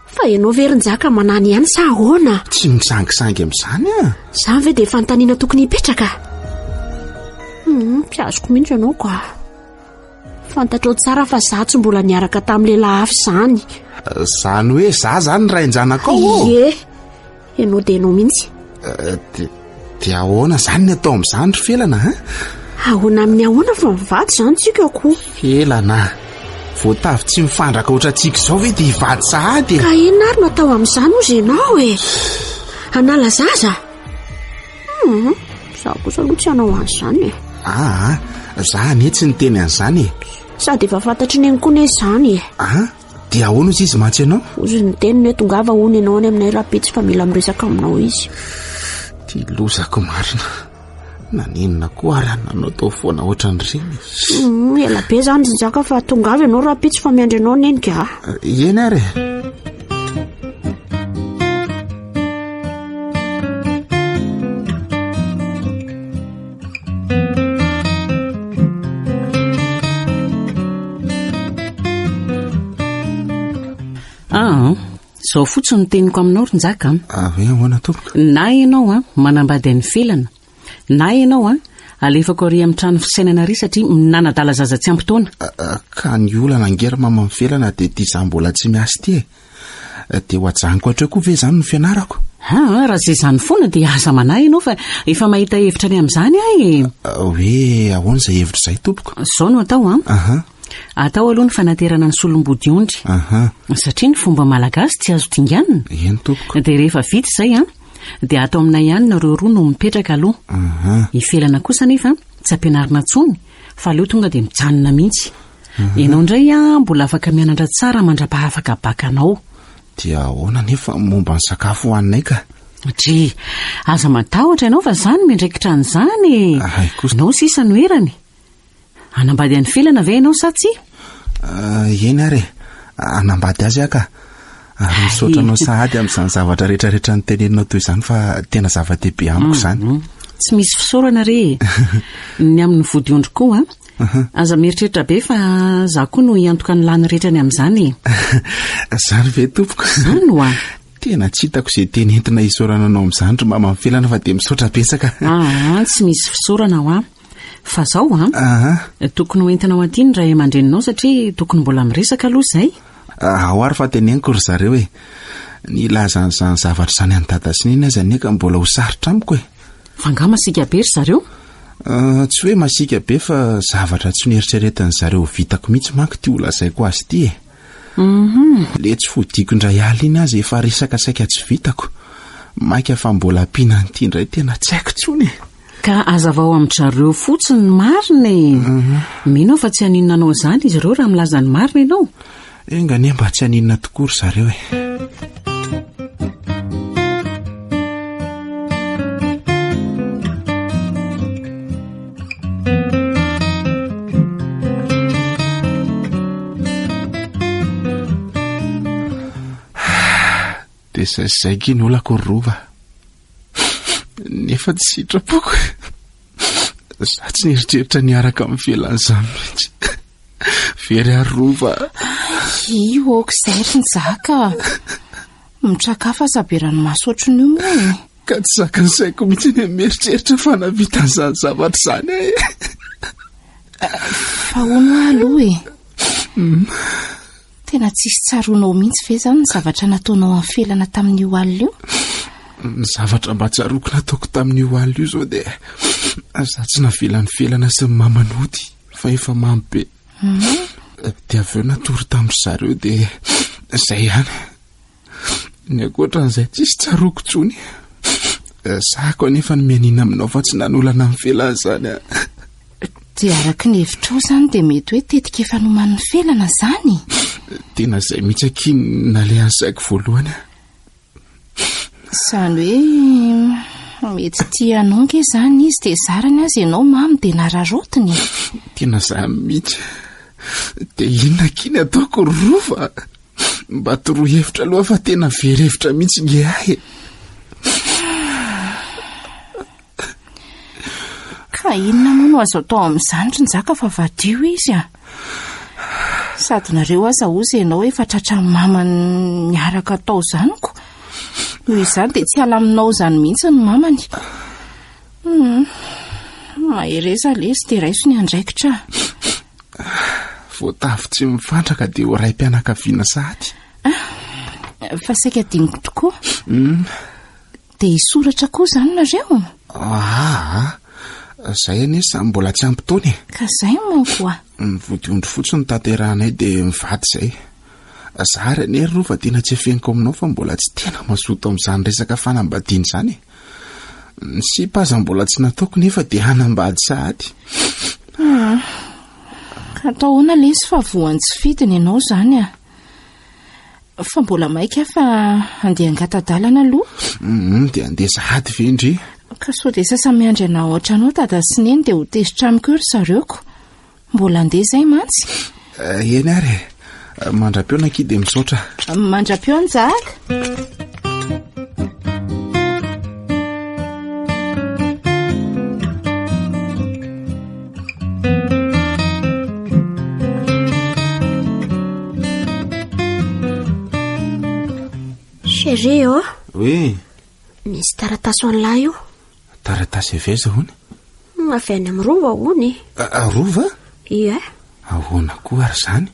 S3: Fa ianao verin-jaka manany ihany sa ahoana?
S1: Tsy misangisangy amin'izany a.
S3: Zany ve dia fanontaniana tokony hipetraka? Piazoko mihitsy ianao ka. Fantatrao tsara fa za tsy mbola niaraka tamin'ny lehilahy hafa izany.
S1: Zany hoe za zany ny rain-janaka ao?
S3: Ie, ianao dia ianao mihitsy.
S1: Dia ahoana zany ny atao amin'izany ry felana ha?
S3: Ahoana amin'ny ahoana fa mivady zany tsika koa.
S1: Felana, voatavy tsy mifandraka oatra tsika izao ve dia hivady sahady e?
S3: Ka inona ary natao amin'izany ozy ianao e? Hanala zaza? Za kosa aloha tsy hanao an'izany e.
S1: Za netsy ny teny an'izany e.
S3: Sady efa fantatry ny koa ny izany e.
S1: Dia ahoana ozy izy mantsy ianao?
S3: Ozy ny teny hoe tongava hono ianao any aminay rapitsy fa mila miresaka aminao izy.
S1: Ty lozako marina. Naninona koa ary nanao tao foana ohatran'ireny.
S3: Ela be zany ny zaka fa tongava ianao rapitsy fa miandry anao neny ka.
S1: Eny ary.
S4: Zao fotsiny teniko aminao ron-jaka.
S1: Hoe ahoana tompoko?
S4: Na ianao manambady ny felana, na ianao alefako ary amin'ny trano fisainana ry satria minanadala zaza tsy ampy-taona.
S1: Ka ny olana angera mama amin'ny felana dia ity za mbola tsy miasy ty e. Dia ho ajaniko hatreo koa ve zany no fianarako?
S4: Raha izay zany foana dia aza manahy ianao fa efa mahita hevitra any amin'izany ahy.
S1: Hoe ahoana izay hevitra izay tompoko?
S4: Zao no atao atao aloha ny fanaterana ny solom-body-ondry. Satria ny fomba malagasy tsy azo dinganina.
S1: Eny tompoko.
S4: Dia rehefa vita izay dia atao aminay ihany nareo roa no mipetraka aloha. Ifelana kosa nefa tsy ampianarina intsony fa aleo tonga dia mijanona mihitsy. Ianao indray mbola afaka mianatra tsara mandra-pahafaka bakanao.
S1: Dia ahoana nefa momba ny sakafo hoaninay ka?
S4: Dri, aza matahotra ianao fa zany miandraikitra an'izany. Nao sisa no erany. Anambady any felana ve ianao sa tsy?
S1: Eny ary anambady azy ka. Ary misaotranao sahady amin'izany zavatra rehetrarehetra ny teneninao toy izany fa tena zava-dehibe amiko izany.
S4: Tsy misy fisaorana re. Ny amin'ny vody-ondry koa aza mieritreritra be fa za koa no hiantoka ny lany rehetra ny amin'izany.
S1: Zany ve tompoko?
S4: Zany ho
S1: tena tsy hitako izay teny entina hisaorana anao amin'izany ry mama amin'ny felana fa dia misaotra betsaka.
S4: Tsy misy fisaorana fa zao tokony hoentinao aty ny ray aman-dreninao satria tokony mbola miresaka aloha izay.
S1: Ao ary fa teneniko ry zareo e. Ny ilazan'izany zavatra izany any dada sy neny aza neka mbola ho sarotra amiko e.
S4: Fa nga masika be ry zareo?
S1: Tsy hoe masika be fa zavatra tsy nieritreretin'ny zareo vitako mihitsy manko ty olazaiko azy ty e. Le tsy fodiko indray aly iny azy efa resaka saika tsy vitako. Maika fa mbola ampiana an'ity indray tena tsy haiko tsony e.
S4: Ka azavao amin'ny zareo fotsiny marina e. Mino fa tsy haninona anao izany izy ireo raha milaza ny marina ianao.
S1: Engane mba tsy haninona tokoa ry zareo e. Dia zay ny olako rova. Nefa tsy sitrapoko. Za tsy nieritreritra niaraka amin'ny fialan'izany mihitsy. Very arova.
S2: io okizay ry ny zaka mitrakafa saberany masotro ny io moa
S1: ka tsy zaka ny saiko mihitsy ny mieritreritra fa navita n'izany zavatra izany
S2: fa hono aloha tena tsisy tsaronao mihitsy ve zany ny zavatra nataonao amin'ny felana tamin'io alina io?
S1: Ny zavatra mba tsaroako nataoko tamin'io alina io zao dia za tsy navelany felana sy ny mamanody fa efa mamy be dia avy eo natory tamin'ny zareo dia izay ihany. Ny ankoatran'izay tsisy tsaroako tsony. Sahako anefa ny mianina aminao fa tsy nanolana amin'ny felana izany
S2: dia araka ny hevitrao zany dia mety hoe tetika efa nomany ny felana zany.
S1: Tena izay mihitsy akiny nalehan'ny saiko voalohany
S2: Izany hoe mety tianao nge zany izy dia zarany azy ianao mamy dia nararotiny.
S1: Tena izany mihitsy. Dia inona kiny ataoko rova mba toroa hevitra aloha fa tena verhevitra mihitsy nge ahy.
S2: Ka inona moa no azo atao amin'izany ry ny zaka fa vadio izy sady nareo aza ozy ianao efa tratra mamany miaraka atao zaniko. Noho izany dia tsy alaminao izany mihitsy ny mamany. Mahereza lesy dia raiso ny andraikitra.
S1: Voatavy tsy mifantraka dia ho raim-pianakaviana sahady.
S2: Fa saika diniko tokoa. Dia hisoratra koa izany nareo?
S1: Izay anie samy mbola tsy ampy taony.
S2: Ka izay manko
S1: ny vodiondry fotsiny tanterahanay dia mivady izay. Zary anie ry rova tena tsy efeniko aminao fa mbola tsy tena mazoto amin'izany resaka fanambadiana izany. Ny sipaza mbola tsy nataoko nefa dia hanambady sahady.
S2: Ka atao hoana lesy fa voany tsy fidiny ianao izany fa mbola maika fa andeha angata-dalana aloha.
S1: Dia andeha sahady vendry.
S2: Ka sao dia sasany miandry ana ohatranao dada sy neny dia ho tezitra amiko ry zareoko. Mbola andeha izay mantsy.
S1: Eny ary mandra-peona ki dia misaotra.
S2: Mandra-peona zaka.
S3: Chérie
S1: Oui.
S3: Misy taratasy an'lahy io.
S1: Taratasy aveza hony?
S3: Avy any amin'ny rova hony.
S1: Rova?
S3: Ie.
S1: Ahoana koa ary izany?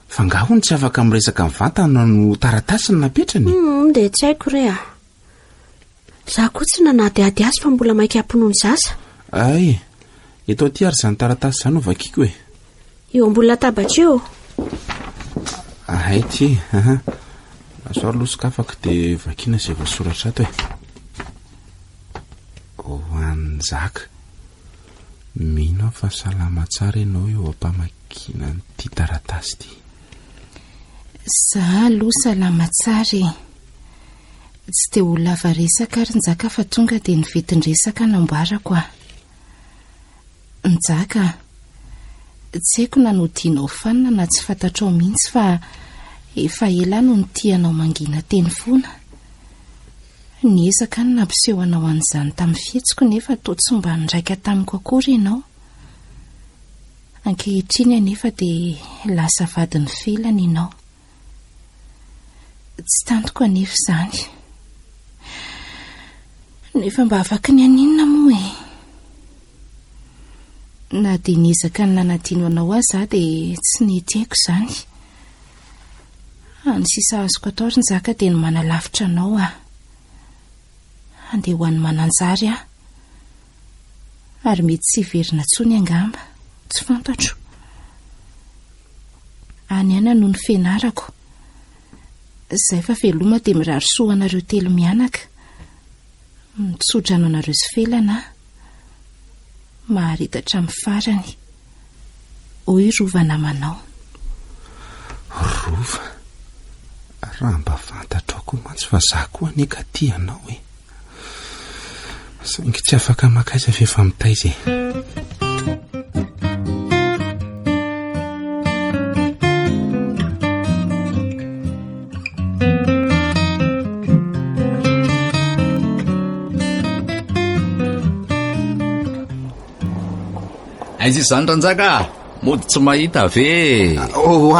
S1: Fa nga hony tsy afaka miresaka mivantana no taratasy ny napetrany?
S3: Dia tsy haiko re za koa tsy nanadiady azy fa mbola maika amponoany zaza.
S1: Ay, eto aty ary izany taratasy izany ho vakiako e.
S3: Eo ambony latabatra eo.
S1: Ay ty, aso arolosikafako dia vakiana izay voasoratra ato e. Ho an'ny zaka. Mino aho fa salama tsara ianao eo ampamakiana n'ity taratasy ity.
S2: Za aloha salama tsara tsy dia ho lava resaka ary nzaka fa tonga dia nivetin-dresaka namboarako Nzaka, tsy haiko na nodianao fanina na tsy fantatrao mihitsy fa efa ela no nitianao mangina teny foana. Niezaka ny nampiseho anao an'izany tamin'ny fihetsiko nefa toa tsy mba niraika tamiko akory ianao. Ankehitriny anefa dia lasa vadiny felana ianao. Tsy tantoko anefa izany. Nefa mba afaka ny aninona moa e. Na dia niezaka ny nanadino anao aza dia tsy nety haiko izany. Ny sisa azoko atao ry nzaka dia ny manalavitra anao andeha ho an'ny mananjary ary mety tsy verina tsony angamba, tsy fantatro. Any ana no ny fianarako. Izay fa veloma dia mirary soa anareo telo mianaka. Mitsodrano anareo sy felana maharitatra amin'ny farany. Hoy rova namanao.
S1: Rova? Raha mba fantatrao mantsy fa za koa aneka ty anao e. Saingy tsy afaka makaiza fa efa mitaiza e.
S5: Aiza izany Ranjaka? mody tsy mahita ve?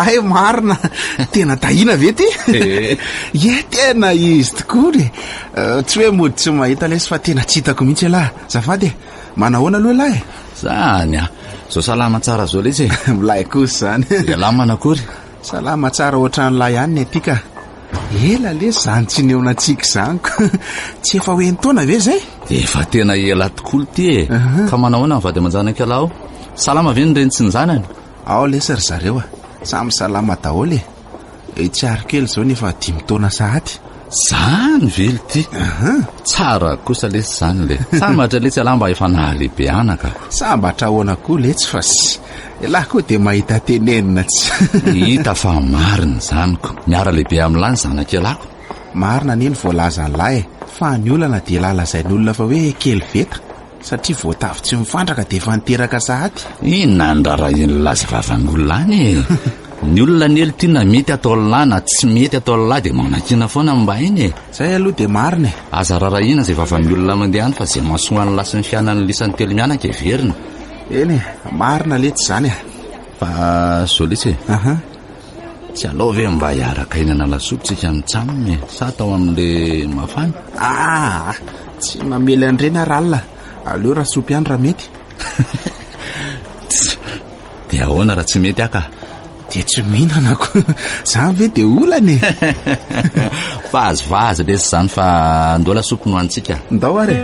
S1: Ay marina, tena dahina ve ty? Tena izy tokoa re. Tsy hoe mody tsy mahita lesy fa tena tsy hitako mihitsy lahy. Zafady manahoana aloha lahy?
S5: Zany zao salama tsara zao lesy
S1: milay kosa zany.
S5: Lahy manakory?
S1: Salama tsara ohatran'lay ihany ny atika. Ela lesy zany tsy neona antsika zanyko. Tsy efa hoe ntaona ve zay?
S5: Efa tena ela tokoa ty ka manahoana ny vady aman-janaka lahy ao? Salama ve ny reny tsy ny zanany?
S1: Ao lesy ry zareo samy salama daholo tsy ary kely zao nefa 5 taona sahady.
S5: Zany vely ty. Tsara kosa lesy zany le. Sambatra lesy alahy mba efa nahalehibe anaka.
S1: Sambatra ahoana koa letsy fa lahy koa dia mahita tenenina tsy.
S5: Hita fa marina zaniko. Miara lehibe amin'lahy ny zanak'elako.
S1: Marina neny voalaza ny lahy fa ny olana dia lalazainy olona fa hoe kely veta satria voatavy tsy mifandraka dia efa niteraka sahady.
S5: Inona ny raharaha iny laza vavan'olona any ny olona ny elo tiana mety atao lahy na tsy mety atao lahy dia manakina foana mba iny
S1: zay aloha dia marina
S5: aza raharaha ina izay vavan'ny olona mandeha any fa izay masoany lasa ny fianany lisany telo mianaka everina.
S1: Eny marina letsy zany
S5: fa zao lesy tsy alao ve mba hiaraka hinana lasopy tsika mitsaminy sa atao amin'le mafana?
S1: Tsy mamely an'ireny aralina aleo raha sopy ihany raha mety.
S5: dia ahoana raha tsy mety aka?
S1: Dia tsy mihinanako zany ve dia olany
S5: vazivazy lesy zany fa andao lasopy no antsika.
S1: Ndao ary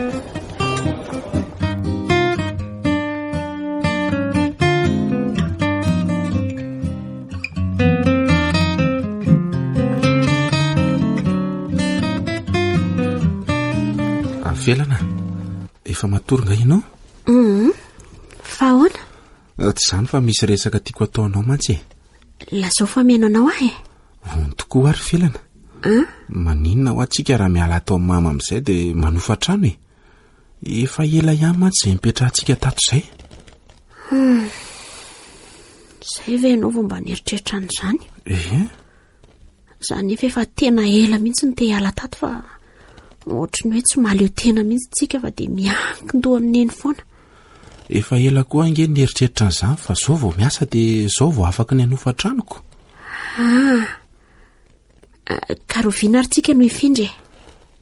S1: avelana efa matoronga inao?
S3: Fa ahoana?
S1: Tsy zany fa misy resaka tiako ataonao mantsy
S3: lazao fa meno anao ahy
S1: vony tokoa ary felana. Maninona ho atsika raha miala atao mama amin'izay dia manofa trano efa ela ihany mantsy izay mipetrahantsika tato izay.
S3: Zay ve ianao vao mba nieritreritra an'izany? Zany efa tena ela mihitsy ny te hiala tato fa ohatrany hoe tsy mahaleo tena mihitsy tsika fa dia miankin-doha amin'eny foana.
S1: Efa ela koa ange nieritreritra an'izany fa zao vao miasa dia zao vao afaka ny hanofa tranoko.
S3: Ka roviana ary tsika no hifindry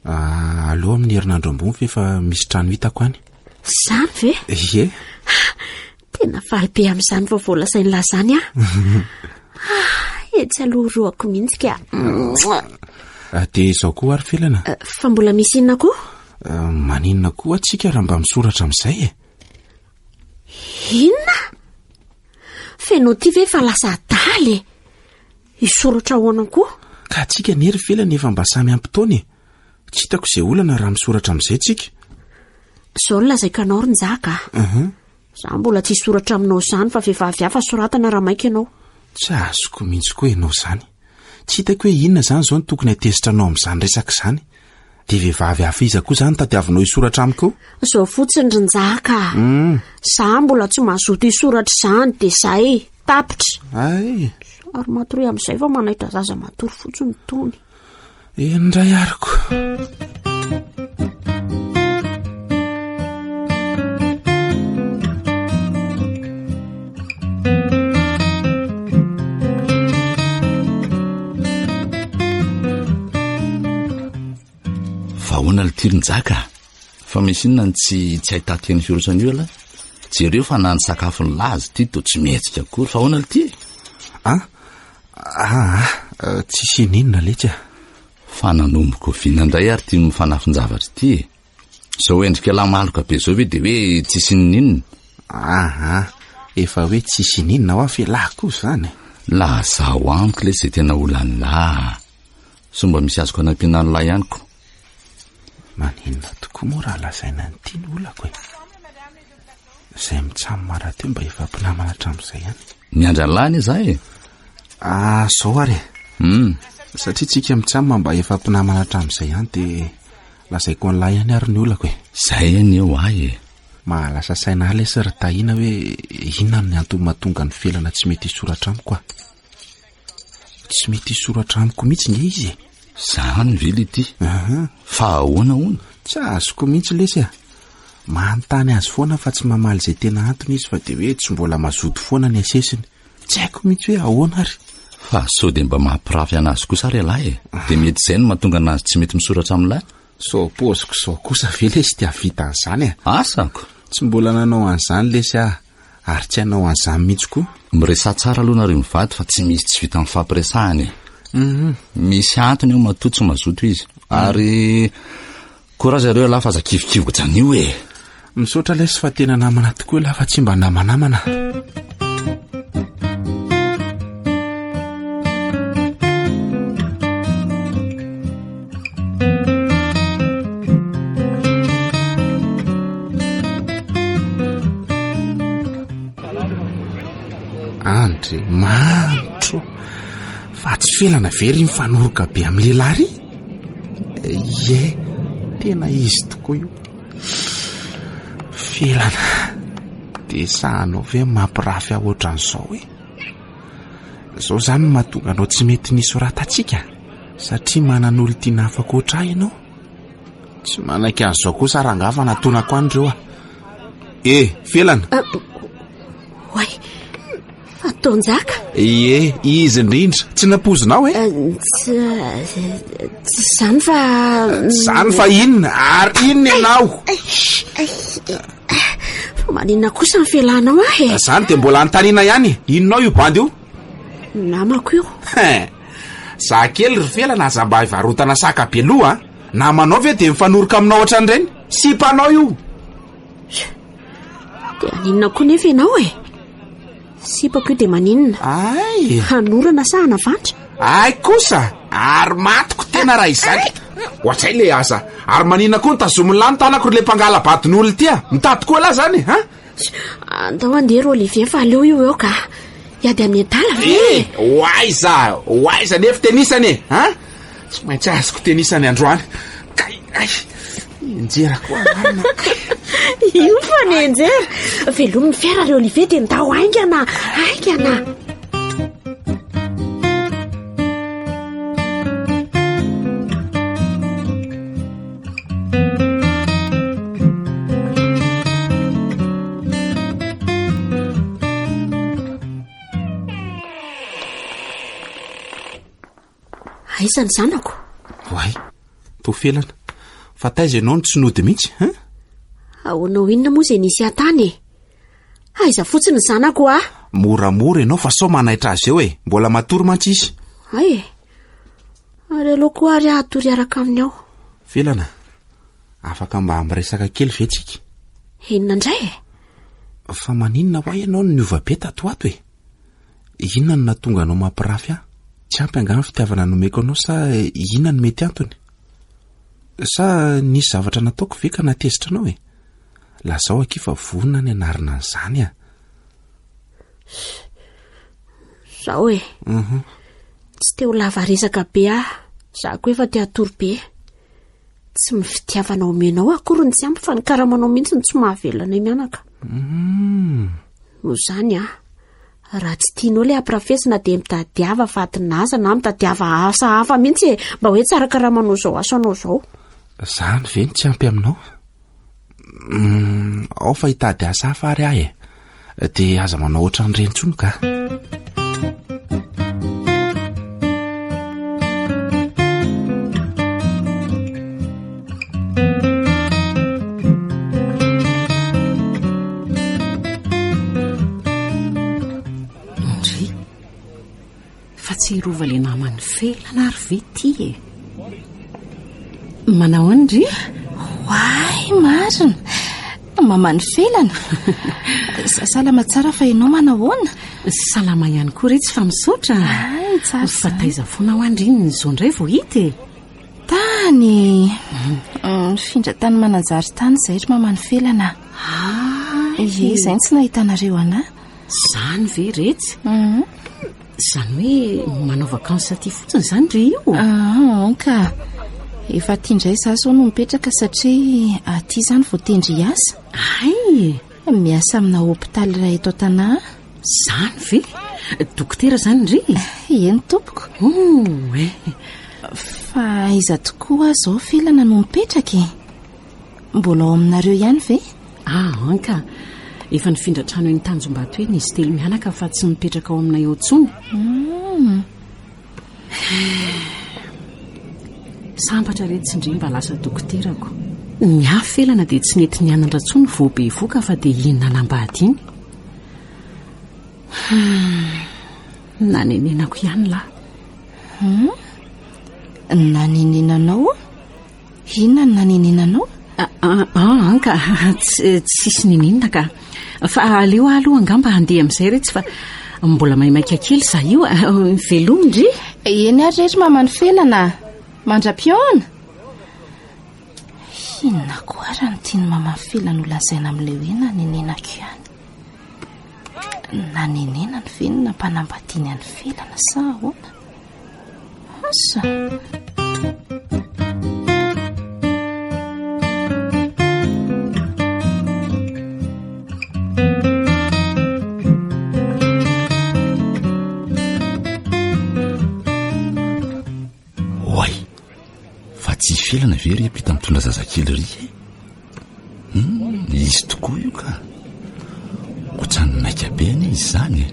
S1: aleo amin'ny herinandro ambony fa efa misy trano hitako any.
S3: Zany ve? Tena faly be amin'izany vao voalasainy lahy zany etsy aloha roako mihitsy ka.
S1: Dia izao koa ary felana
S3: fa mbola misy inona koa?
S1: Maninona koa atsika raha mba misoratra amin'izay
S3: Inona? Feno ty ve fa lasa adaly isoratra ahoana koa?
S1: Ka atsika nery felana efa mba samy ampitaony tsy hitako izay olana raha misoratra amin'izay tsika.
S3: Zao ny lazaiko anao ry nzaka. Za mbola tsy soratra aminao izany fa vehivavy hafa soratana raha maika ianao.
S1: Tsy azoko mihitsy koa ianao izany. Tsy hitako hoe inona zany izao ny tokony hatezitra anao amin'izany resaka izany. Dia vehivavy hafa iza koa zany tadiavinao hisoratra amiko?
S3: Zao fotsiny ry nzaka. Za mbola tsy mazoto hisoratra izany dia izay tapitra. Ary matory amin'izay fa manaitra zaza matory fotsiny tony.
S1: Indray ariko.
S5: Vahoana le tirin-jaka fa misy inona tsy ahitaty ny fiorosana io ala jereo fa na ny sakafo ny lazy ty to tsy mihetsika akory fa ahoana le ty
S1: tsisy ninona letsy
S5: fa nanomboko vinandray ary ty mifanafinjavatra ty zao endrika lahy maloka be zao hoe dia hoe tsisy ninona
S1: efa hoe tsisy ninona ho afa lahy koa zany
S5: la zaho amiko le zay tena olany lahy so mba misy azoko anampiana ny lahy ihanyko.
S1: Maninona tokoa moa raha lazaina ny tiany olako izay mitsamo marateo mba efa mpinamana hatramin'izay ihany.
S5: Miandra ny lahy izahay
S1: zao ary satria tsika mitsamo mba efa mpinamana hatramin'izay ihany dia lazaiko ny lahy ihany ary ny olako
S5: zay any eo ahy
S1: mahalasa saina ala sy rytahiana hoe inona ny antony mahatonga ny felana tsy mety hisoratra amiko tsy mety hisoratra amiko mihitsy nge izy
S5: zany vely ity fa ahoana hono
S1: tsy azoko mihitsy lesy manontany azy foana fa tsy mamaly izay tena antony izy fa dia hoe tsy mbola mazoto foana ny asesiny. Tsy haiko mihitsy hoe ahoana ary.
S5: Fa sao dia mba mampirafy anazy kosa ry lahy dia mety izay no mahatonga anazy tsy mety misoratra amin'lahy.
S1: So poziko sao kosa ve le sy tia vita an'izany
S5: asako
S1: tsy mbola nanao an'izany lesy ary tsy hanao an'izany mihitsy koa.
S5: Miresa tsara aloha nareo mivady fa tsy misy tsy vita amin'ny fampiresahany. Misy antony eo matoa tsy mazoto izy ary koa zareo lafa aza kivokivoka jany io
S1: misaotra lesy fa tena namana tokoa lafa tsy mba namanamana. Andry mantro fa tsy felana very mifanoroka be amin'ny lehilahy. Tena izy tokoa io. Felana dia sahanao ve mampirafy ohatran'izao zao zany mahatonga anao tsy mety nisoratantsika satria manan'olo tiana afaka oatra ianao. Tsy manaiky an'izao kosa rangafa natonako andreo felana.
S3: Oay, Tonjaka.
S1: Izy indrindra tsy napozinao
S3: Zany fa
S1: inona ary inona ianao?
S3: Fa maninona kosa ny fialanao
S1: Zany dia mbola antaniana ihany. Inonao io bandy io?
S3: Namako io.
S1: Za kely ry felana aza mba hivarotana saka be loha namanao ve dia mifanoroka aminao ohatran'ireny? Sipanao io.
S3: Dia aninona koa nefa ianao sipako io dia maninona? Hanorana sa hanavatra?
S1: Ay kosa ary matiko tena raha izany. Ohatsay le aza ary maninona koa nitazomin'ny lany tanako le mpangala badin'olo tia mitady koa lahy zany
S3: andao andeha Olivier fa aleo io eo ka iady amin'ny adala
S1: oaiza nefa tenisany tsy maintsy azoko tenisany androany. Enjera koa marina.
S3: Io fa ny enjera velomin'ny fiara ry Olivier dia ndao aingana. Aizany zanako?
S1: Oay, tofelana. Fa taiza ianao no tsy nody mihitsy
S3: Ahoanao inona moa izay nisy atany aiza fotsiny zanako
S1: Moramora ianao fa sao manaitra azy eo mbola matory mantsy izy.
S3: Ary aloha koa ary ahatory araka aminy ao.
S1: Felana, afaka mba miresaka kely ve tsika?
S3: Inona indray
S1: Fa maninona ho ianao no niova be tato ato Inona no natonga anao mampirafy Tsy ampy angano fitiavana nomeko anao sa inona no mety antony? Sa nisy zavatra nataoko ve ka natezitra anao Lazao akifa vonona ny anarina an'izany
S3: Zao Tsy teo lava resaka be za koa efa te hatory be. Tsy mifitiavana omenao akory ny tsy ampy fa ny karamanao mihitsy tsy mahavelona mianaka. Noho izany raha tsy tianao le hampirafesina dia mitadiava vadinaza na mitadiava asa hafa mihitsy mba hoe tsara karamanao zao asanao zao.
S1: Zany ve ny tsy ampy aminao? Ao fa hitady asa hafa ary dia aza manao ohatran'ireny intsony ka.
S4: Tsy rova le namany felana ary ve ty manao andry?
S2: Hoay marina mamany felana. Salama tsara fa ianao manahoana?
S4: Salama ihany koa re tsy fa misaotra.
S2: Tsara
S4: fa taiza foana ho andry iny zao indray vao hita
S2: tany findra tany mananjary tany izay ry mamany felana. Izay tsy nahitanareo ana?
S4: Zany ve retsy? Zany hoe manao vakansa aty fotsiny zany ry io?
S2: Ka efa tiandray za sao no mipetraka satria aty zany vao tendry asa. Miasa amina hopitaly iray eto an-tanà.
S4: Zany ve? Dokotera zany ry?
S2: Eny tompoko. Fa iza tokoa zao felana no mipetraka mbola ao aminareo ihany ve?
S4: Anka efa nifindra trano eny Tanjombato eny izy telo mianaka fa tsy mipetraka ao aminay eo tsony. Sambatra reto tsy indray mba lasa dokoterako. Ny afelana dia tsy nety ny anandra tsony voabe voka fa dia inona nambady iny. Nanenenako ihany lahy.
S2: Nanenenanao? Inona ny nanenenanao?
S4: Anka tsisy nenenina ka fa aleo aloha angamba handeha amin'izay retsy fa mbola maimaika kely za io velomindry.
S2: Eny ary rehetra mamany felana mandra-piona. Inona koa raha ny tiany mamany felana ho lazaina amin'ilay hoe nanenenako ihany. Nanenena ny venona mpanambadiany any felana sa ahoana? Asa
S5: tsy felana very apita mitondra zazakely ry izy tokoa io ka ohatrany naika be any izy zany.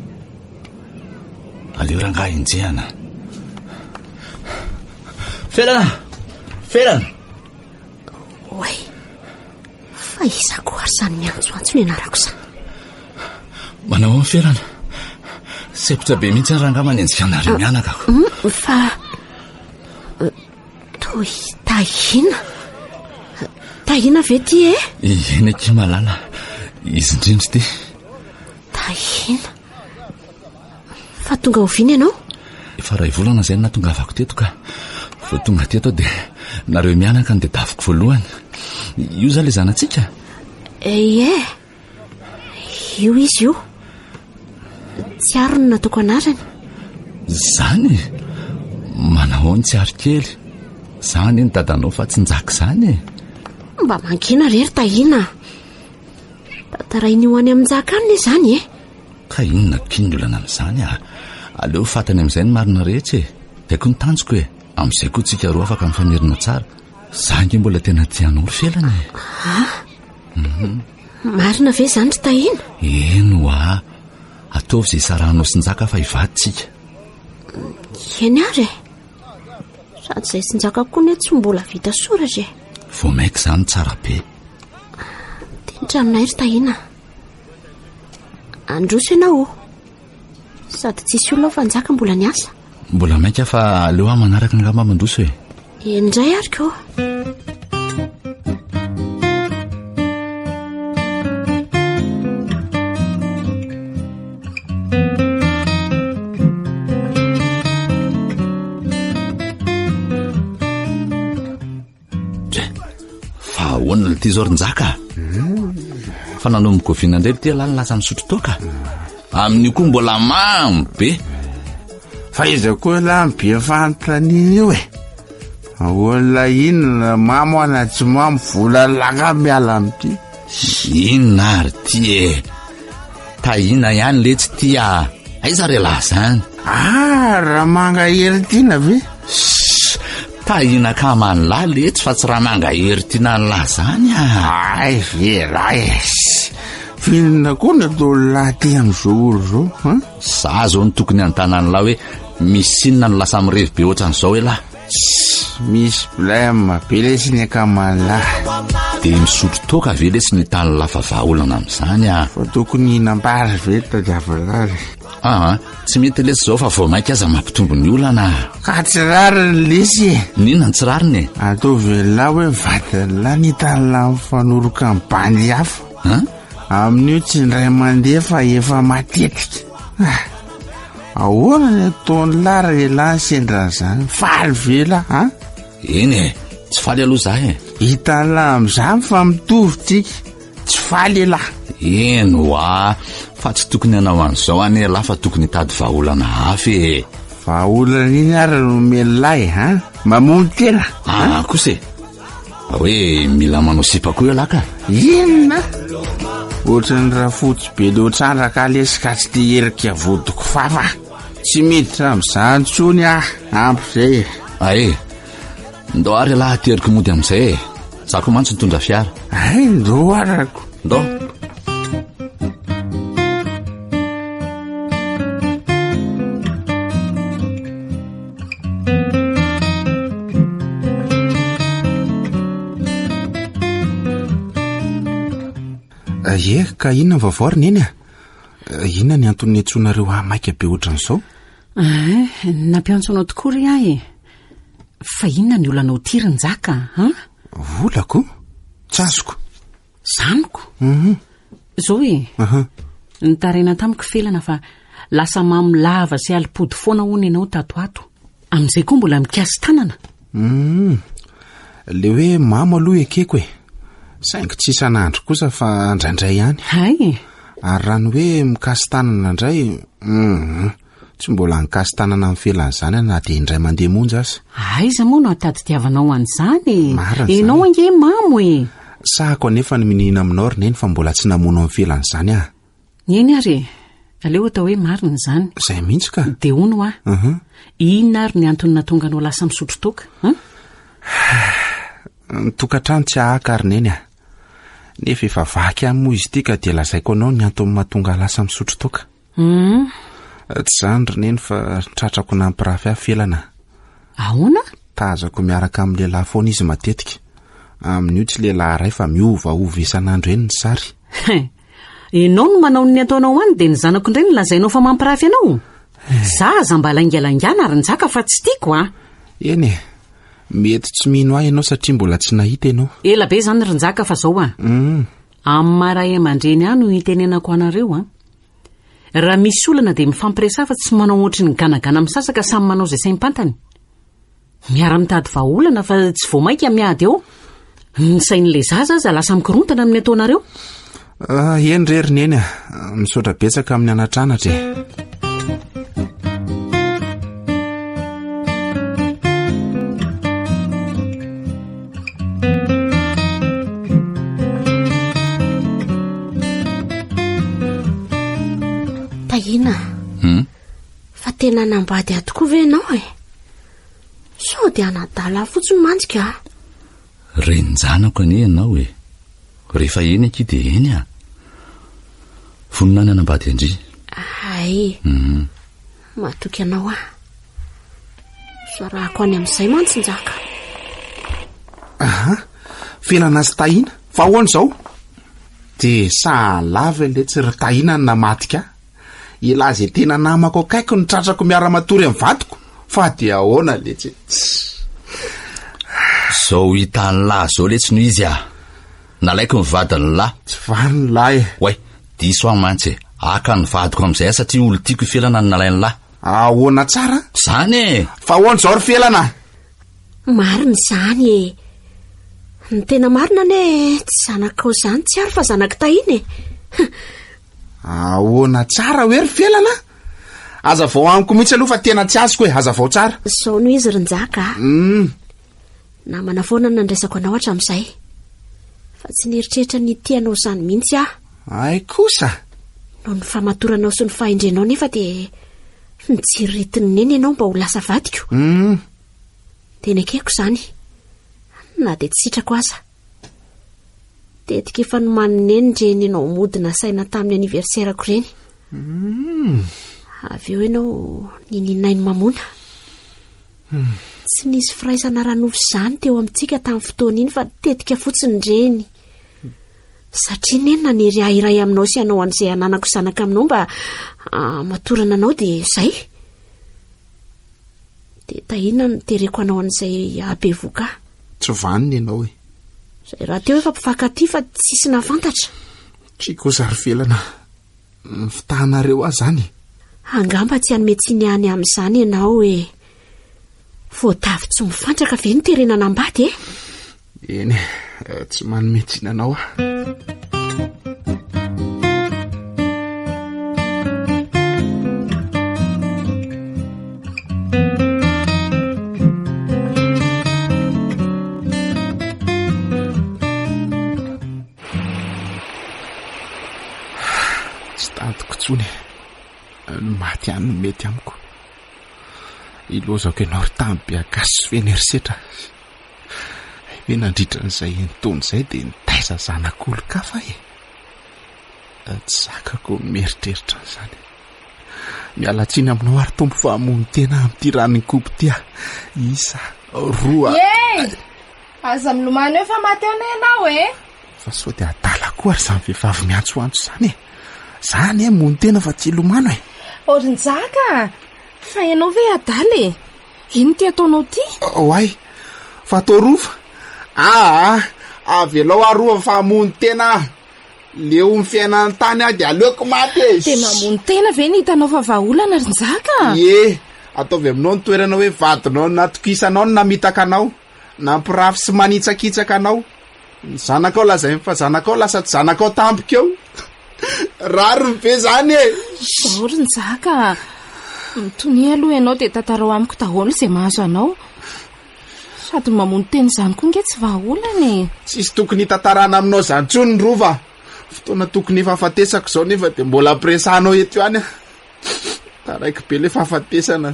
S5: Aleo rangaha enjehana. Felana
S3: oay fa izako ary zany miantsoantso ny anarako za.
S5: Manao ny felana sepotra be mihitsy ny rangaha manenjika anareo mianaka ko.
S3: Fa tahina ve ty
S5: eny aky malala izy indrindry ty.
S3: Tahina fa tonga oviny ianao?
S5: Efa ray volana zay natongavako teto ka vao tonga teto dia nareo mianaka ny dia daviko voalohany. Io za le zanatsika?
S3: Io izy io tsy aro no nataoko anarany.
S5: Zany manao ny tsy aro kely zany ny dadanao fa tsy njaka zany.
S3: Mba mankina rery tahina. Tarainy ho any aminjaka any zany
S5: ka inona kiny olana amin'izany aleo fatany amin'izay ny marina rehetra daiko ny tanjoko amin'izay koa tsika roa afaka mifamerina tsara. Zangy mbola tena tianao ry felana
S3: marina ve zany ry tahina?
S5: Eno ataovy izay saranao sy njaka fa hivaditsika.
S3: Eny ary sady izay sy njaka koa ny tsy mbola vita soratra
S5: vao maika zany tsara be.
S3: Tendra aminay ry tahina. Androso ianao sady tsisy olona fa njaka mbola ny asa.
S5: Mbola maika fa aleo manaraka angamba mandroso
S3: Endray ary ko.
S5: Fa ahoana le ty zao rinjaka fa nanombokovina indray ty lala lasa misotro toka amin'io koa mbola mamy be.
S1: Fa iza koa la be fanontaniana io olona inona mamo ana tsy mamo vola langa miala amity.
S5: Inona ary ty tahina ihany le tsy ty aiza re lahy zany.
S1: Raha manga hery tiana ve?
S5: Tahina ka many lahy le tsy fa tsy raha manga hery tiana ny lahy zany
S1: ay vera finona koa ny atao lahy ty am'izao olo zao
S5: za zao ny tokony antanany lahy hoe misy inona no lasa mirevy be ohatran'izao hoe lahy.
S1: Misy blème be lesy ny akamalahy
S5: dia misotro toka ve lesy ny tany lafa vahaolana amin'izany
S1: fa tokony nampary ve tadiavalazy.
S5: Tsy mety lesy zao fa vao maika aza mampitombo ny olana
S1: ka tsy rariny lesy
S5: ninona ny tsy rariny
S1: atao velona hoe vadinlahy ny tanila mifanoroka ny bandy hafa amin'io tsy ndray mandeha fa efa matetika. Ahoana ny ataony lara elahy sendra zany faly vela
S5: eny tsy faly aloha zahy
S1: hitalahy amin'izany fa mitovy tika tsy faly elahy.
S5: Eno fa tsy tokony hanao an'izao any lahy fa tokony hitady vahaolana hafa
S1: vahaolana iny ary no melay mamono tena
S5: kosa hoe mila manao sipa koa io lahy ka
S1: inona ohatrany raha fotsy be loatrandraka lesy ka tsy te herika vodiko fafa tsy miditra amin'izany tsony ampy zay
S5: ndao ary lahy teriko mody amin'izay zako mantsy nitondra fiara
S1: ndao arako
S5: Ndao.
S1: Ye, ka inona ny vavaory neny a? Inona ny antony antsoinareo maika be ohatran'izao?
S4: Nampiantsonao tokoa ry ahy. Fa inona ny olanao tirin-jaka,
S1: Volako? Tsasoko?
S4: Zanoko? Zao nitaraina tamiko felana fa lasa mamilava sy alipody foana hono ianao tatoato. Amin'izay koa mbola mikasy tanana.
S1: Le hoe mamo aloha ekeko e. Saingy tsy isan'andro kosa fa andraindray ihany.
S4: Hay.
S1: Ary raha ny hoe mikasy tanana indray, tsy mbola nikasy tanana amin'ny felan'izany na dia indray mandeha monja aza.
S4: Aiza moa no atadidiavanao an'izany?
S1: Marina izany.
S4: Ianao ange mamo e.
S1: Sahako anefa ny minina aminao ry neny fa mbola tsy namono amin'ny felan'izany aho.
S4: Eny ary, aleo atao hoe marina izany.
S1: Izay mihitsy ka.
S4: Dia hono inona ary ny antony natonga anao lasa misotro toka?
S1: Ny tokantrano tsy ahaka ary neny a. Nefa efa vaky amin'ny moa izy ity ka dia lazaiko anao ny antony mahatonga lasa misotro toka. Tsy izany ry neny fa tratrako nampirafy ahy felana.
S4: Ahoana?
S1: Tazako miaraka amin'ny lehilahy foana izy matetika. Amin'io tsy lehilahy iray fa miovaova isan'andro eny ny sary.
S4: Ianao no manao ny ataonao any dia ny zanako indray ny lazainao fa mampirafy anao. Zaza mba laingalangana ary njaka fa tsy tiako
S1: Eny e, mety tsy mino ahy ianao satria mbola tsy nahita ianao.
S4: Ela be izany ry njaka fa zao amin'ny maray aman-dreny any no hitenenako anareo Raha misy olana dia mifampiresafa tsy manao ohatry ny ganagana misasaka samy manao izay saim-pantany. Miara-mitady vahaolana fa tsy vao maika miady eo. Ny sain'ilay zaza aza lasa mikorontana amin'ny ataonareo.
S1: Eny rery neny misaotra betsaka amin'ny anatranatra e.
S3: Tahina, fa tena nambady ahy tokoa ve ianao e? Sao dia anadala fotsiny manjika.
S5: Renjanako anie ianao e. Rehefa eny aky dia eny Voninany anambady andry.
S3: Ay. Matoky anao Sarako any amin'izay mantsy njaka.
S1: Felana sy tahina, fa ahoana izao? Dia sahalava ilay tsy ry tahina ny namatika. Ilahy izay tena namako akaiko ny tratrako miara-matory amin'ny vadiko. Fa dia ahoana le tsy.
S5: Zao hita ny lahy zao le tsy no izy nalaiko ny vadiny lahy.
S1: Tsy vany ny lahy e.
S5: Way, diso aho mantsy aka ny vadiko amin'izay satria olo tiako felana ny nalainy lahy.
S1: Ahoana tsara?
S5: Zany e.
S1: Fa ahoana izao ry felana?
S3: Marina izany e. Ny tena marina ne tsy zanako izany tsy ary fa zanako tahina e.
S1: Ahoana tsara hoe ry felana? Aza vao amiko mihitsy aloha fa tena tsy azoko aza vao tsara.
S3: Zao no izy ry njaka. Namana foana nandraisako anao hatramin'izay. Fa tsy nieritreritra ny tianao izany mihitsy
S1: Ay kosa.
S3: Noho ny famatoranao sy ny fahendrenao nefa dia nitsiriritiny neny ianao mba ho lasa vadiko. Tena ekeko izany. Na dia tsy sitrako aza. Tetika efa nomaniny reny ianao modina saina tamin'ny aniverserako ireny. Avy eo ianao nininay ny mamona. Tsy nisy firaisana ranofo izany teo amintsika tamin'ny fotoana iny fa tetika fotsiny reny. Satria neny naniry ahiray aminao sy anao an'izay ananako zanaka aminao mba matorana anao dia izay. Dia tahina no tereko anao an'izay abevoka.
S1: Tsy vaniny ianao e.
S3: Izay raha teo efa mpifankatia fa tsisy nafantatra.
S1: Tsy kosa ry felana. Ny fitahanareo ahy zany.
S3: Angamba tsy hanome tsiny any amin'izany ianao e. Voatavy tsy mifantraka ve ny terena nambady e?
S1: Eny tsy manome tsiny anao Tsy tantoko tsony. Maty any no mety amiko. Ilozako ianao ry tany be akasy feny erisetra. Hoe nandritra n'izay entony izay dia nitaiza zanak'olo kafa e. Tsy zakako mieritreritra an'izany. Mialatsiny aminao ary tompo fahamony tena amin'ity ranony kopy ty a. Isa, roa.
S2: Aza milomano eo fa mateona ianao
S1: Fa sao dia adala koa ary izany vehivavy miantsoantso izany e. Zany mony tena fa tsy ilomano e.
S2: Orinjaka, fa ianao ve adala e? Ino ty ataonao ty?
S1: Oay, fa atao rova. Avy alao arova fa mony tena. Leo ny fiainany tany aho dia aleoko maty e.
S2: Dia mamony tena ve ny hitanao fa vahaolana Rinjaka?
S1: Ataovy aminao ny toerana hoe vadinao na tokisanao no namitaka anao, nampirafy sy manitsakitsaka anao. Ny zanakao lazay fa zanakao lasa tsy zanakao tampika eo. Raro ny be zany e.
S2: Rinjaka, mitony aloha ianao dia tantarao amiko daholo izay mahazo anao. Sady mamony teny izany koa nge tsy vahaolana e.
S1: Tsisy tokony hitantarana aminao izany tsony rova. Fotoana tokony efa afatesako izao nefa dia mbola ampiresanao eto ihany. Taraiky be le fahafatesana.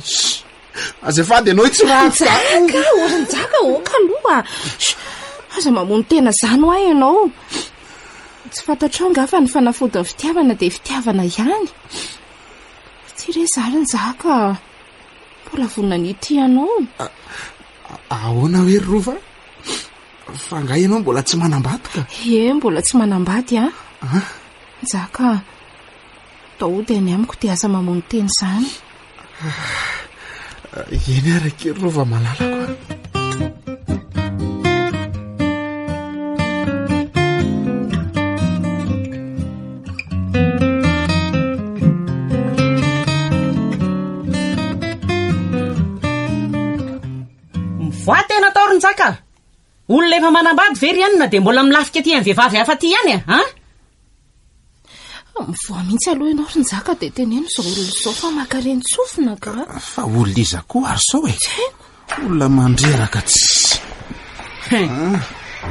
S1: Azafady ianao tsy ratsy.
S2: Rinjaka, oka aloha. Aza mamony tena izany ho ahy ianao. Tsy fantatrao nga fa ny fanafodin'ny fitiavana dia fitiavana ihany. Tsy re za Rinjaka, mbola vonina n'ity ianao.
S1: Ahoana hoe rova? Fa nga ianao mbola tsy manambady ka?
S2: Mbola tsy manambady a. Rinjaka, daody any amiko dia aza mamony teny izany.
S1: Eny araiky rova malalako.
S4: Mivoa tena tao Rinjaka. Olona efa manambady very ihany na dia mbola milafika ty amin'ny vehivavy hafa ty ihany
S2: Mivoa mihitsy aloha ianao Rinjaka dia teneno izao olona izao fa makareny tsofina ka.
S1: Fa olona iza koa ary sao e. Olona mandreraka tsy.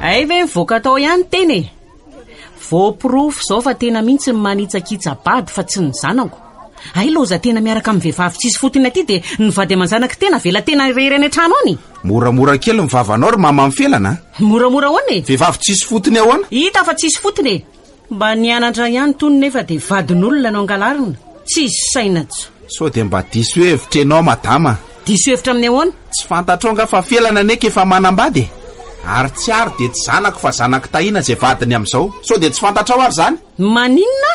S4: Ay ve mivoaka tao ihany teny e. Voapirofo izao fa tena mihitsy ny manitsakitsa bady fa tsy ny zanako. Ay loza tena miaraka amin'ny vehivavy tsisy fotony aty dia ny vady aman-janaka tena vela tena rereny an-trano any.
S1: Moramora kely ny vavanao ry mama mifelana.
S4: Moramora hoana e.
S1: Vehivavy tsisy fotony ahoana?
S4: Hita fa tsisy fotony e. Mba nianatra ihany tony nefa dia vadin'olona no angalarina. Tsisy sainatso.
S1: Sao dia mba diso hevitra ianao madama.
S4: Diso hevitra amin'ny ahoana?
S1: Tsy fantatrao nga fa felana neky efa manambady e. Ary tsy ary dia tsy zanako fa zanako tahina izay vadiny amin'izao. Sao dia tsy fantatrao ary zany?
S4: Maninona?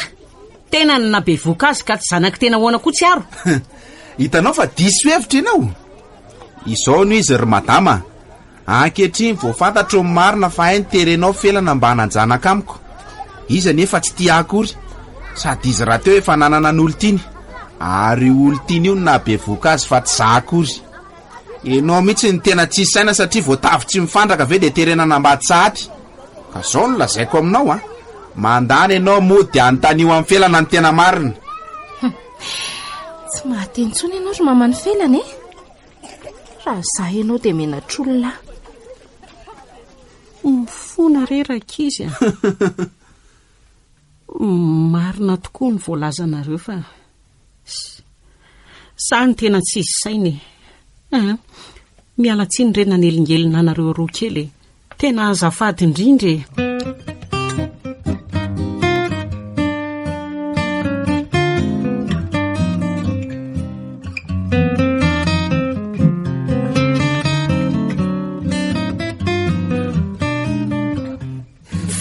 S4: Tena nana be voankazo ka tsy zanaka tena hoana koa tsy aro.
S1: Hitanao fa diso hevitra ianao. Izao no izy ry madama. Ankehitriny vao fantatro ny marina fa hainy terenao felana mba hananjanaka amiko. Izy nefa tsy tia akory. Sady izy raha teo efa nanana ny olotiny. Ary olotiny io na be voankazo fa tsy za akory. Ianao mihitsy ny tena tsy saina satria vao tavy tsy mifandraka ve dia terena nambady sahady. Ka zao no lazaiko aminao mandany ianao moa dia anontanio amin'ny felana ny tena marina.
S2: Tsy mahateny intsony ianao ry mama ny felana e. Raha za ianao dia menatr'olona.
S4: Mifona reraka izy marina tokoa ny voalazanareo fa sany tena tsisy sainy. Miala tsiny rena nelingelina anareo roa kely. Tena azafady indrindra.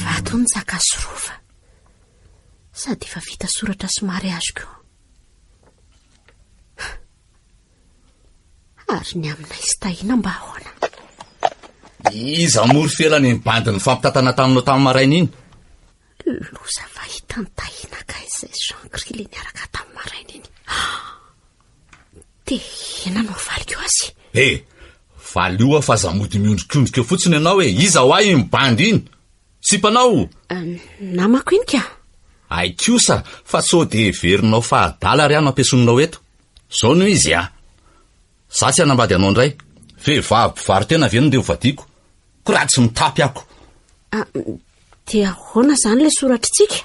S3: Vato nizaka sorova sady efa vita soratra somary azoko. Ary ny aminay sy tahina mba ahoana.
S5: Iza mory felany ny bandiny fampitatana taminao tamin'ny maraina iny?
S3: Loza fahita ny tahina ka izay Jean-Grille niaraka tamin'ny maraina iny. Dia enanao valiko azy?
S5: Valioa fa zamody miondrikondrika fotsiny ianao hoe iza ho ahy ny bandy iny? Sipanao?
S3: Namako iny ka?
S5: Ay kosa fa sao dia verinao fa adala ry ano ampiasonao eto. Zao no izy Satsy anambady anao indray. Vehivavy vary tena venony dia ho vadiko. Ko raha tsy mitapy ako.
S3: Dia ahoana zany le soratritsika?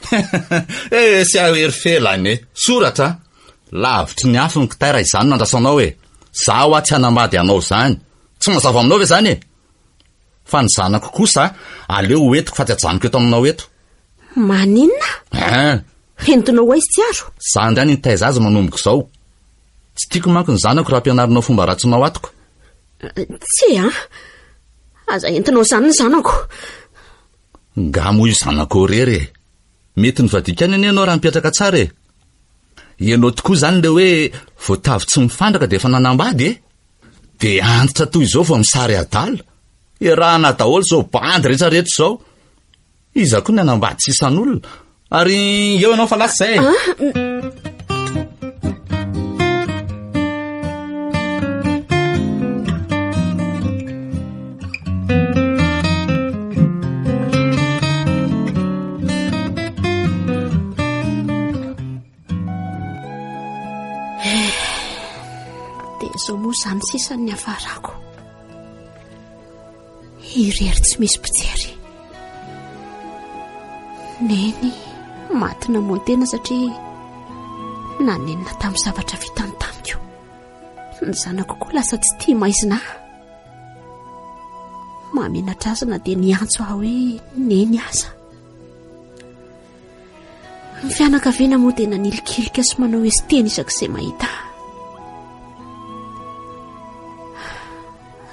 S5: Sy ahery felany soratra. Lavitry ny afo ny kitaira izany nandrasanao zaho tsy anambady anao zany. Tsy mazava aminao ve zany Fa ny zanako kosa aleo ho etiko fa tsy ajanoko eto aminao eto.
S3: Maninona? entinao aizy tsiaro.
S5: Zandry any nitaiza azy manomboka izao. Tsy tiako manko ny zanako raha ampianarinao fomba ratsinao atoko.
S3: Tsy aza entinao zany ny zanako.
S5: Ngamo io zanako rery. Mety nivadika any ianao raha mipetraka tsara e. Ianao tokoa zany le hoe voatavy tsy mifandraka dia efa nanambady dia antitra toy izao vao misary adala. Irahana daholo izao bandy rehetrarehetra izao. Iza koa ny anambady tsy isan'olona. Ary eo ianao fa lasa izay.
S3: Izao moa izany sisan'ny hafarako. Irery tsy misy mpijery. Neny matina moa tena satria nanenina tamin'ny zavatra vitany tamiko. Ny zanako koa lasa tsy tia maizina. Mamenatra azy na dia niantso aho hoe neny aza. Ny fianakaviana moa dia nanilikilika sy manao hoe sy teny isak'izay mahita.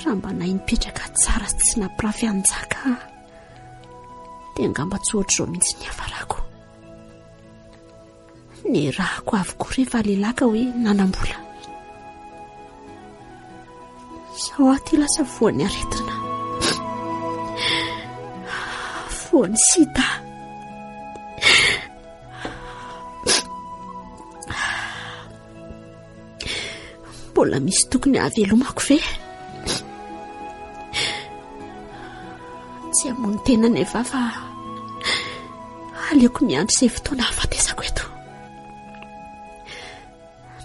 S3: Raha mba nahy nipetraka tsara sy tsy nampirafy anjaka dia angamba tsy ohatr'izao mihitsy ny hafarako. Ny rahako avokoa rehefa lelaka hoe nanambola. Sao aty lasa voany aretina. Voany sida. Mbola misy tokony havelomako ve? Tsy amony tena nefa fa aleoko miandry izay fotoana hafatesako eto.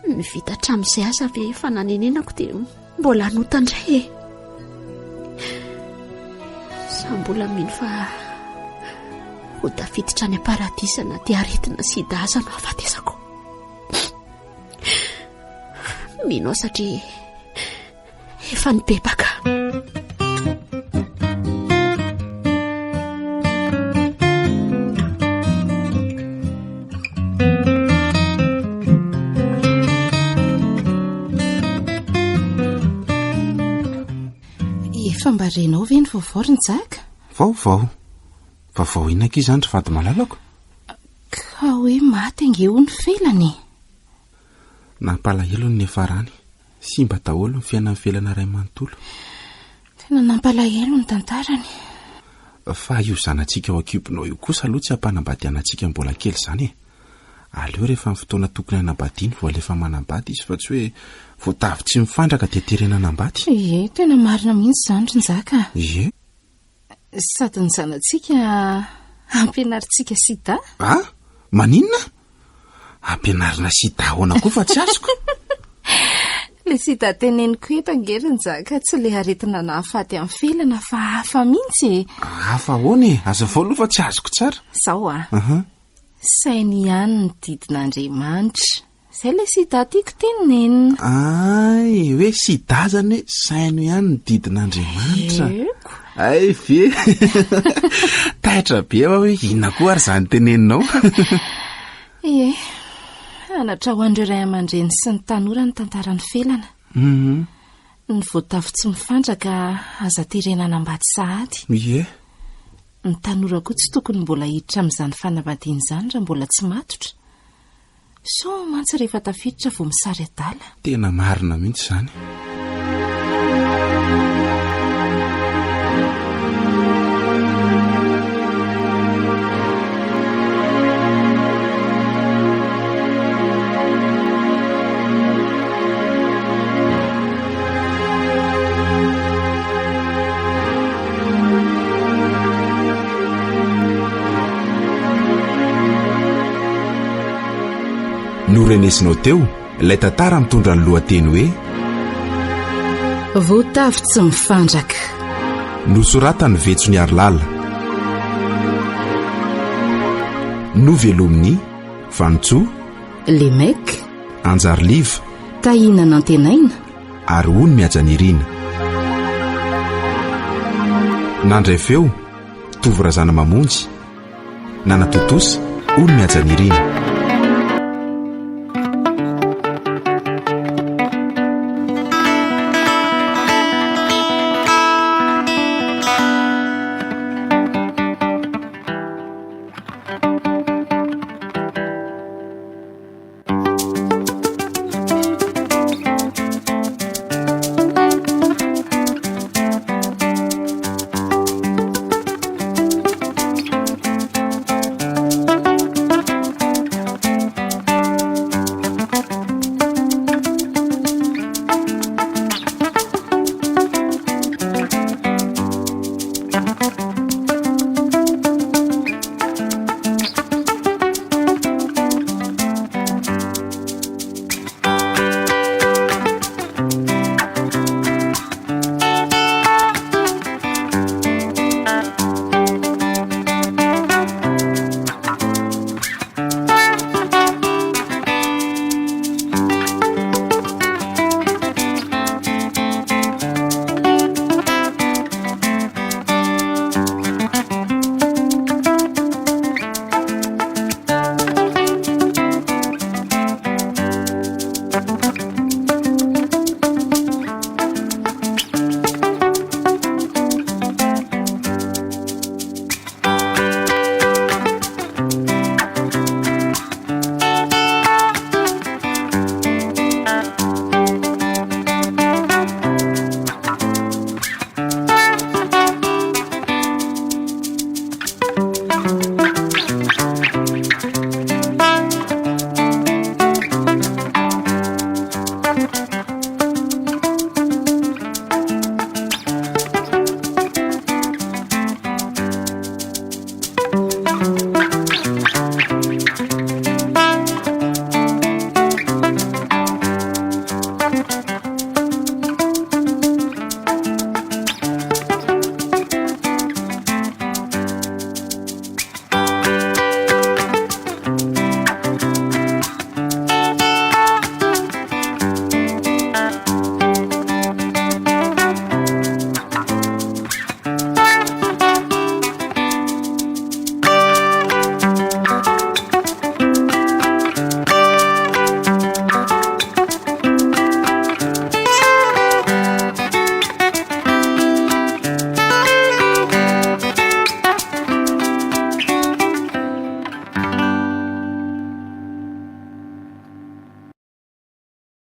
S3: Ny vita hatramin'izay aza ve efa nanenenako dia mbola hanotandray e. Sa mbola mino fa ho tafiditra any aparadisa na dia aretina sida aza no hafatesako. Mino satria efa nibebaka.
S2: Efa mba renao ve ny vaovao ry Njaka?
S1: Vaovao inaka izany ry vady malalako?
S2: Ka hoe maty angeo ny felany.
S1: Nampalahelo ny nefarany. Simba daholo ny fiainan'ny felana ray manontolo.
S2: Tena nampalahelo ny tantarany.
S1: Fa io zanantsika ao akibonao io kosa aloha tsy hampanambady anantsika mbola kely izany e. Aleo rehefa amin'ny fotoana tokony hanambadiany vao alefa manambady izy fa tsy hoe voatavy tsy mifandraka dia terena hanambady.
S2: Ie, tena marina mihitsy izany ry Njaka.
S1: Ie.
S2: Sady ny zanantsika ampianarintsika sida.
S1: Maninona? Ampianarina sida ahoana koa fa tsy azoko.
S2: Le sida teneniko eto ange ry Njaka, tsy le aretina nahafaty amin'ny felana fa hafa mihitsy.
S1: Hafa ahoana e? Aza foaloha fa tsy azoko tsara.
S2: Sao sainy ihany ny didin'Andriamanitra. Izay le sida tiako tenenina.
S1: Ay, hoe sida zany hoe saino ihany ny didin'Andriamanitra. Ay ve. Taitra be aho hoe inona koa ary izany teneninao.
S2: Ie, anatra ho an'ireo ray aman-dreny sy ny tanora ny tantaran'ny felana. Ny voatavy tsy mifandraka aza terena hanambady sahady.
S1: Ie.
S2: Ny tanora koa tsy tokony mbola hiditra amin'izany fanambadiana izany raha mbola tsy matotra. So mantsy rehefa tafiditra vao misary adala.
S1: Tena marina mihitsy izany. Norenesinao teo ilay tantara mitondra ny lohateny hoe
S2: voatavy tsy mifandraka.
S1: Nosoratany Vetso ny Arilala. Novelomin'ny Vantsoa,
S2: Lemek,
S1: Anjariliva,
S2: Tahina Nantenaina
S1: ary Ony Miajanirina. Nandray feo Tovorazana Mamonjy, Nanatotosa, Ony Miajanirina.